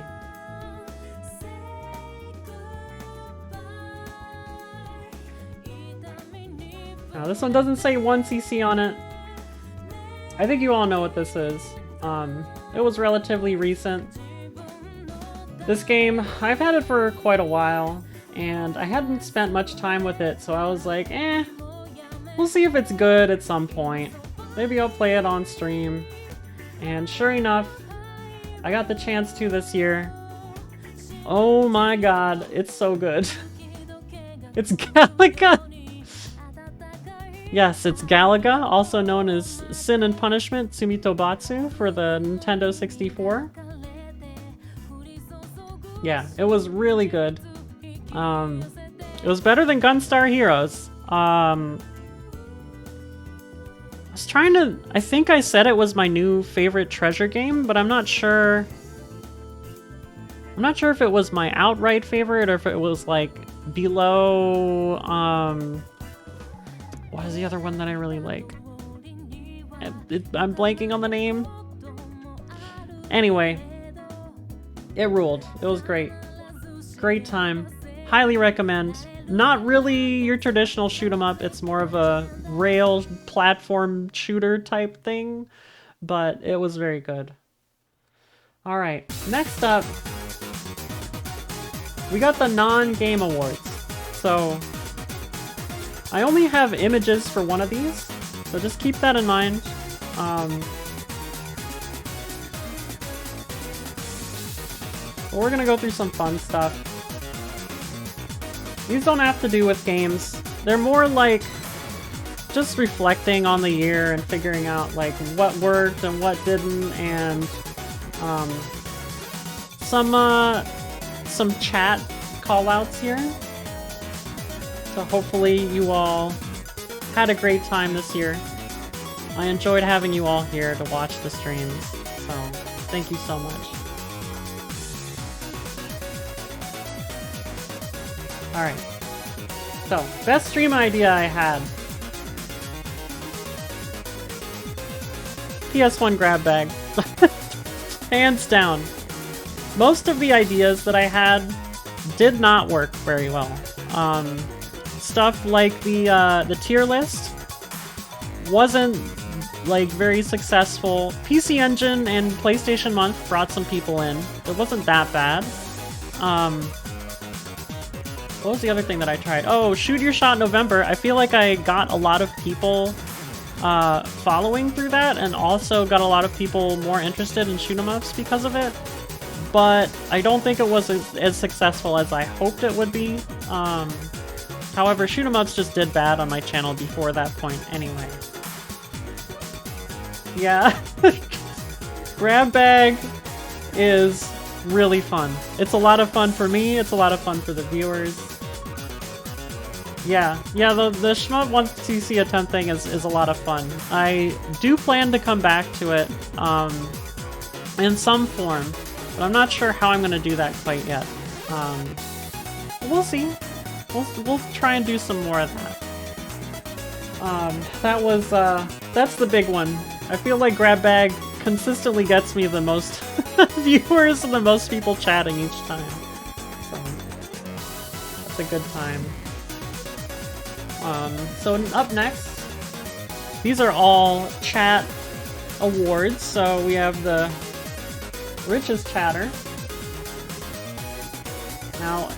Now this one doesn't say 1cc on it. I think you all know what this is. It was relatively recent. This game, I've had it for quite a while, and I hadn't spent much time with it, so I was like, we'll see if it's good at some point. Maybe I'll play it on stream. And sure enough, I got the chance to this year. Oh my god, it's so good. It's Galaga! Yes, it's Galaga, also known as Sin and Punishment Tsumitobatsu for the Nintendo 64. Yeah, it was really good. It was better than Gunstar Heroes. I was trying to... I think I said it was my new favorite treasure game, but I'm not sure... I'm not sure if it was my outright favorite or if it was, like, below... What is the other one that I really like? I'm blanking on the name. Anyway. It ruled. It was great. Great time. Highly recommend. Not really your traditional shoot 'em up. It's more of a rail platform shooter type thing, but it was very good. All right, next up, we got the non-game awards. So I only have images for one of these, so just keep that in mind. We're gonna go through some fun stuff. These don't have to do with games. They're more like just reflecting on the year and figuring out like what worked and what didn't, and some chat call-outs here. So hopefully you all had a great time this year. I enjoyed having you all here to watch the streams, so thank you so much. Alright, so best stream idea I had. PS1 grab bag. Hands down. Most of the ideas that I had did not work very well. Stuff like the tier list wasn't like very successful. PC Engine and PlayStation Month brought some people in. It wasn't that bad. What was the other thing that I tried? Oh, Shoot Your Shot November. I feel like I got a lot of people following through that, and also got a lot of people more interested in shoot 'em ups because of it. But I don't think it was as successful as I hoped it would be. However, shoot 'em ups just did bad on my channel before that point anyway. Yeah. Grab Bag is really fun. It's a lot of fun for me, it's a lot of fun for the viewers. Yeah, the Shmup wants to see a 10 thing is a lot of fun. I do plan to come back to it in some form, but I'm not sure how I'm gonna do that quite yet. We'll see. We'll try and do some more of that. That's the big one. I feel like Grab Bag consistently gets me the most viewers and the most people chatting each time. So, that's a good time. So up next, these are all chat awards. So we have the Richest Chatter. Now,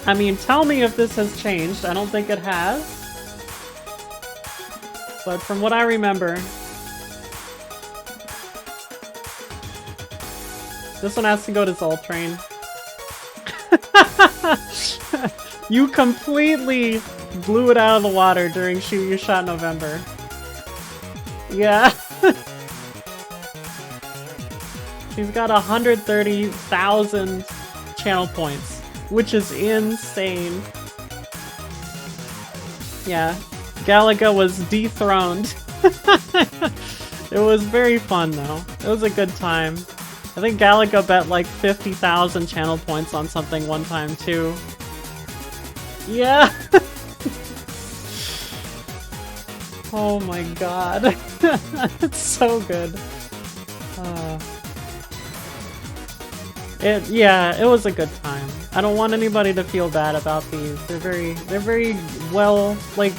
I mean, tell me if this has changed. I don't think it has. But from what I remember, this one has to go to Zoltrain. You completely blew it out of the water during Shoot Your Shot November. Yeah. She's got 130,000 channel points, which is insane. Yeah, Galaga was dethroned. It was very fun though. It was a good time. I think Galaga bet like 50,000 channel points on something one time too. Yeah! Oh my god. It's so good. Yeah, it was a good time. I don't want anybody to feel bad about these. They're very well, like,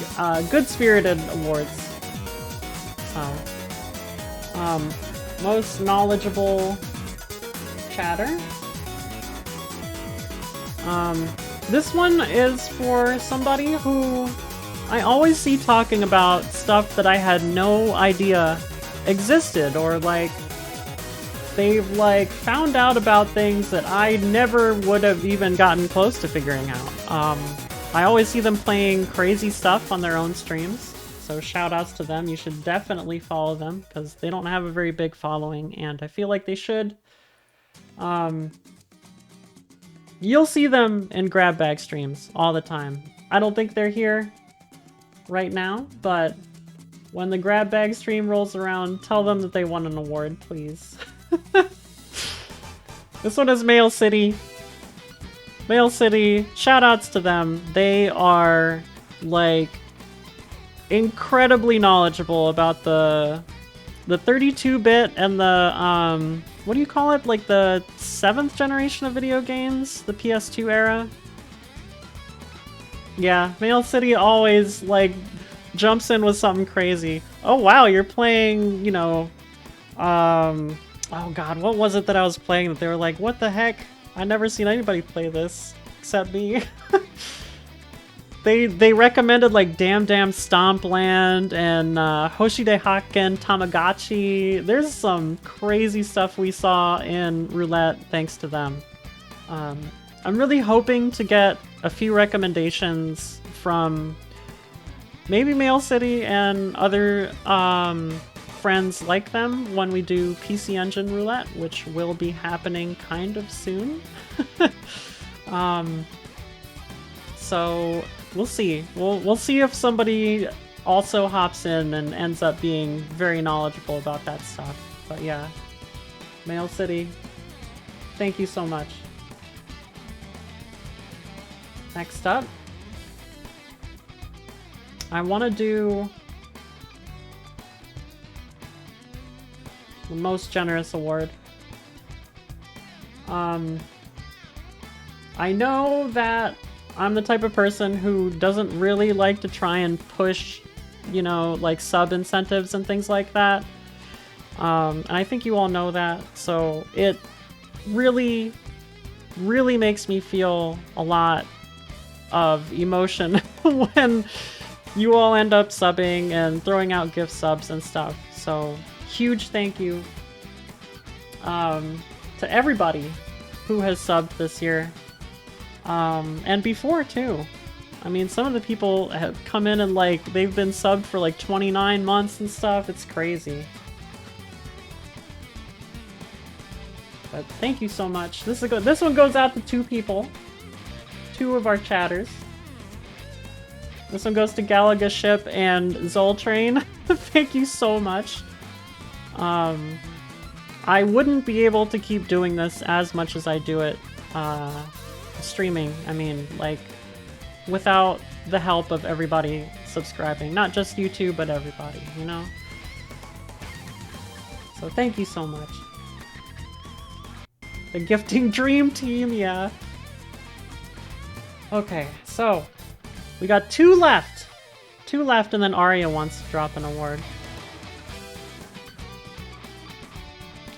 good-spirited awards. So, most knowledgeable chatter. This one is for somebody who I always see talking about stuff that I had no idea existed, or like they've like found out about things that I never would have even gotten close to figuring out. I always see them playing crazy stuff on their own streams, so shout outs to them. You should definitely follow them because they don't have a very big following, and I feel like they should. You'll see them in Grab Bag streams all the time. I don't think they're here right now, but when the Grab Bag stream rolls around, tell them that they won an award, please. This one is Mail City. Mail City, shoutouts to them. They are, like, incredibly knowledgeable about the 32-bit and the, what do you call it? Like the 7th generation of video games? The PS2 era? Yeah, Mail City always, like, jumps in with something crazy. Oh wow, you're playing, you know, oh god, what was it that I was playing that they were like, what the heck? I never seen anybody play this except me. They recommended like Damn Stompland and Hoshide Hakken Tamagotchi. There's some crazy stuff we saw in Roulette thanks to them. I'm really hoping to get a few recommendations from maybe Mail City and other friends like them when we do PC Engine Roulette, which will be happening kind of soon. So we'll see. We'll see if somebody also hops in and ends up being very knowledgeable about that stuff. But yeah, Mail City, thank you so much. Next up, I want to do the most generous award. I know that I'm the type of person who doesn't really like to try and push, you know, like sub incentives and things like that. And I think you all know that, so it really, really makes me feel a lot of emotion when you all end up subbing and throwing out gift subs and stuff. So huge thank you to everybody who has subbed this year, and before too. I mean, some of the people have come in and like they've been subbed for like 29 months and stuff. It's crazy. But thank you so much. This one goes out to 2 people, 2 of our chatters. This one goes to Galaga Ship and Zoltrain. Thank you so much. I wouldn't be able to keep doing this as much as I do it streaming. I mean, like, without the help of everybody subscribing. Not just you two, but everybody, you know? So thank you so much. The gifting dream team, yeah. Okay, so we got 2 left. 2 left, and then Arya wants to drop an award.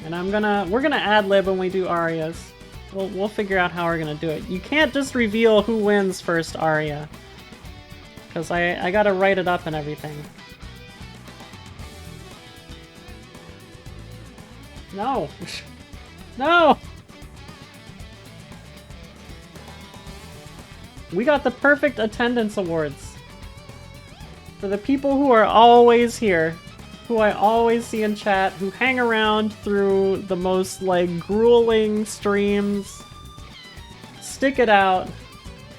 And we're gonna ad-lib when we do Arya's. We'll figure out how we're gonna do it. You can't just reveal who wins first, Arya. Because I gotta write it up and everything. No! No! We got the perfect attendance awards. For the people who are always here, who I always see in chat, who hang around through the most, like, grueling streams, stick it out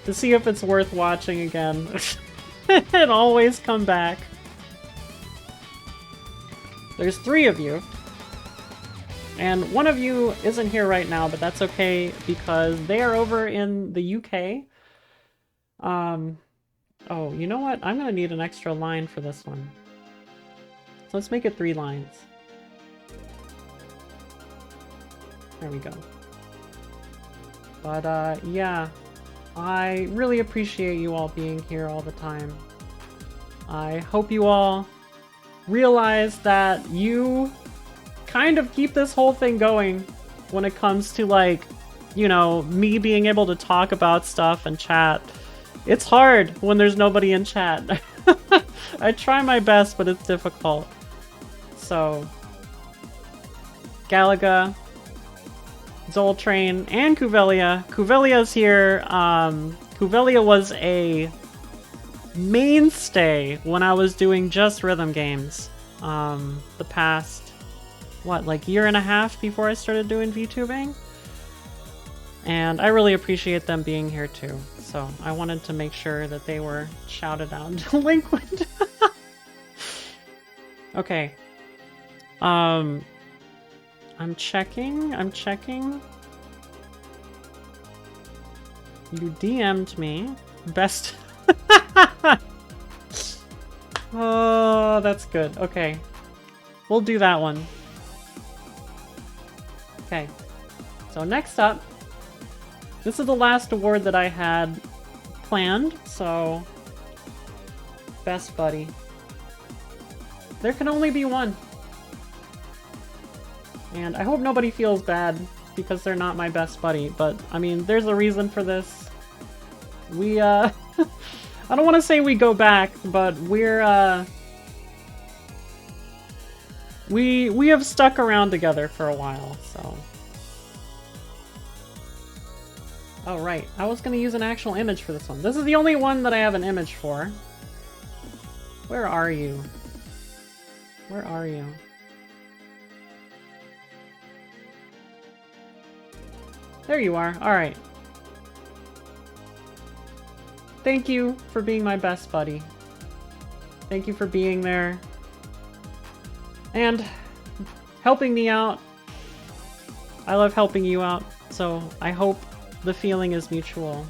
to see if it's worth watching again, and always come back. There's 3 of you. And one of you isn't here right now, but that's okay because they are over in the UK. Oh, you know what? I'm gonna need an extra line for this one. So let's make it 3 lines. There we go. But, yeah. I really appreciate you all being here all the time. I hope you all realize that you kind of keep this whole thing going when it comes to, like, you know, me being able to talk about stuff and chat. It's hard when there's nobody in chat. I try my best, but it's difficult. So, Galaga, Zoltrain, and Kuvelia. Kuvelia's here. Kuvelia was a mainstay when I was doing just rhythm games. The past, what, like year and a half before I started doing VTubing? And I really appreciate them being here too. So I wanted to make sure that they were shouted out. Delinquent. Okay. I'm checking. You DM'd me. Best. Oh, that's good. Okay. We'll do that one. Okay. So next up, this is the last award that I had planned, so best buddy. There can only be one. And I hope nobody feels bad because they're not my best buddy, but I mean, there's a reason for this. We, I don't want to say we go back, but we're, we have stuck around together for a while, so. Oh, right. I was going to use an actual image for this one. This is the only one that I have an image for. Where are you? Where are you? There you are. Alright. Thank you for being my best buddy. Thank you for being there. And helping me out. I love helping you out, so I hope the feeling is mutual.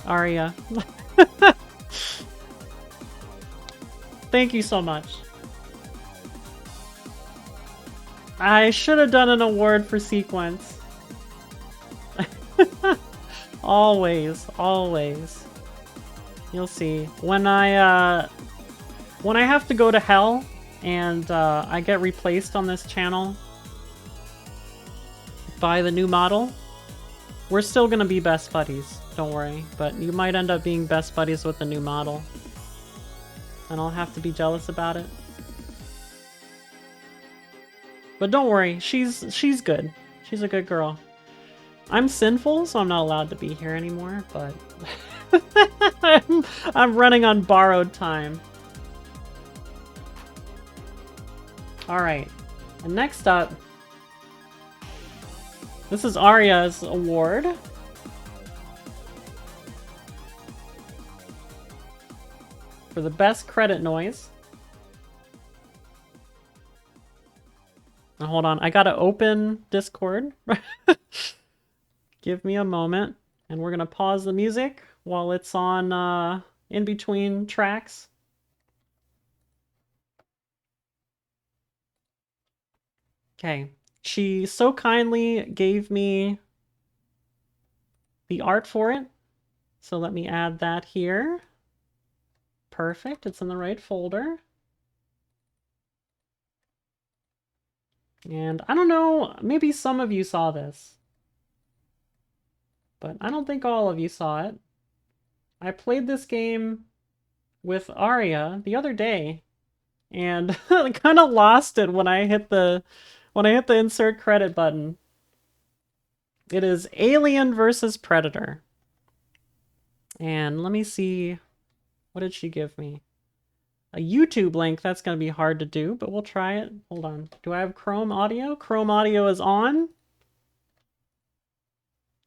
Arya. Thank you so much. I should have done an award for sequence. Always, always. You'll see. When I have to go to hell and I get replaced on this channel by the new model, we're still gonna be best buddies, don't worry, but you might end up being best buddies with the new model. And I'll have to be jealous about it. But don't worry, she's good. She's a good girl. I'm sinful, so I'm not allowed to be here anymore, but I'm running on borrowed time. Alright, and next up, this is Aria's award. For the best credit noise. Now, hold on, I gotta open Discord. Give me a moment, and we're gonna pause the music while it's on in between tracks. Okay, she so kindly gave me the art for it, so let me add that here. Perfect, it's in the right folder. And I don't know, maybe some of you saw this, but I don't think all of you saw it. I played this game with Aria the other day, and I kind of lost it when I hit the insert credit button. It is Alien versus Predator. And let me see, what did she give me? A YouTube link, that's going to be hard to do, but we'll try it. Hold on. Do I have Chrome Audio? Chrome Audio is on.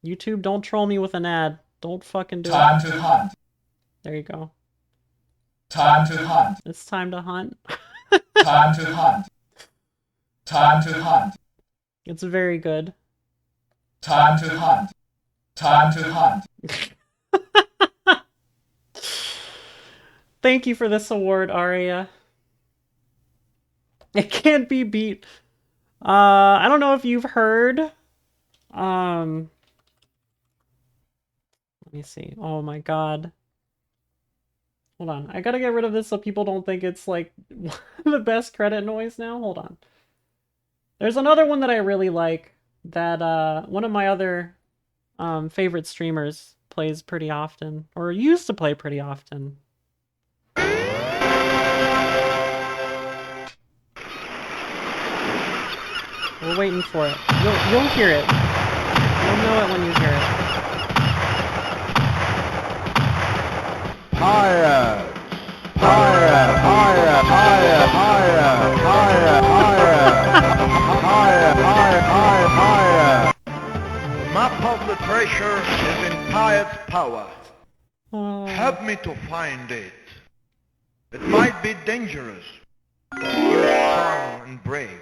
YouTube, don't troll me with an ad. Don't fucking do it. Time to hunt. There you go. Time to hunt. It's time to hunt. Time to hunt. Time to hunt. It's very good. Time to hunt. Time to hunt. Thank you for this award, Aria. It can't be beat. I don't know if you've heard. Let me see. Oh my god. Hold on. I gotta get rid of this so people don't think it's like the best credit noise now. Hold on. There's another one that I really like that one of my other favorite streamers plays pretty often, or used to play pretty often. We're waiting for it. You'll hear it. You'll know it when you hear it. Higher! Higher! Higher! Higher! Higher! Higher! Higher! Higher! Higher! Higher! Map of the treasure is in Piet's power. Help me to find it. It might be dangerous. You're strong and brave.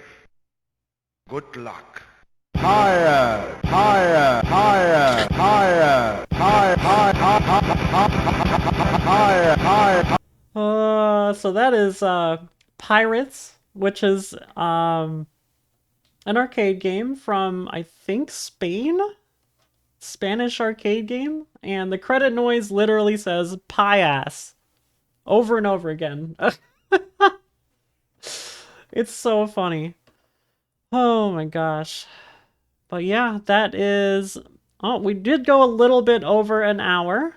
Good luck. Higher! Higher! Higher! Higher! Higher! Higher! Higher! So that is Pirates, which is an arcade game from, I think, Spain? Spanish arcade game, and the credit noise literally says pie ass over and over again. It's so funny. Oh my gosh. But yeah, that is... Oh, we did go a little bit over an hour.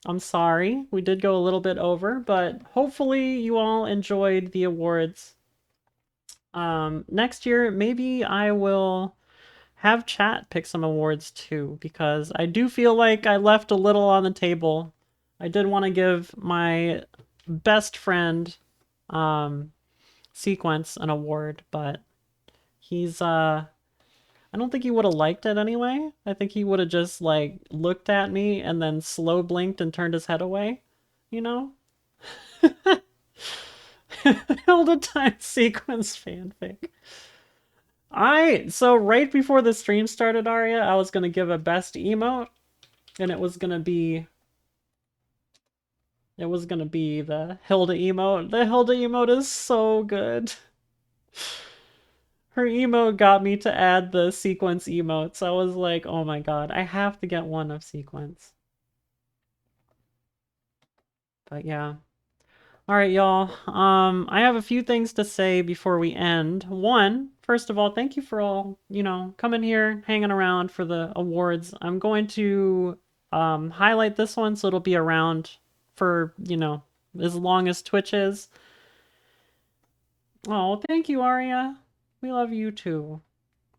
I'm sorry, we did go a little bit over, but hopefully you all enjoyed the awards. Next year, maybe I will have chat pick some awards too, because I do feel like I left a little on the table. I did want to give my best friend, Sequence, an award, but he's, I don't think he would have liked it anyway. I think he would have just, like, looked at me and then slow blinked and turned his head away, you know? Hilda Time Sequence fanfic. So right before the stream started, Aria, I was gonna give a best emote, and it was gonna be the Hilda emote. The Hilda emote is so good. Her emote got me to add the Sequence emotes. I was like, oh my god, I have to get one of Sequence. But yeah. All right, y'all. I have a few things to say before we end. One, first of all, thank you for all, coming here, hanging around for the awards. I'm going to highlight this one so it'll be around for, as long as Twitch is. Oh, thank you, Aria. We love you too.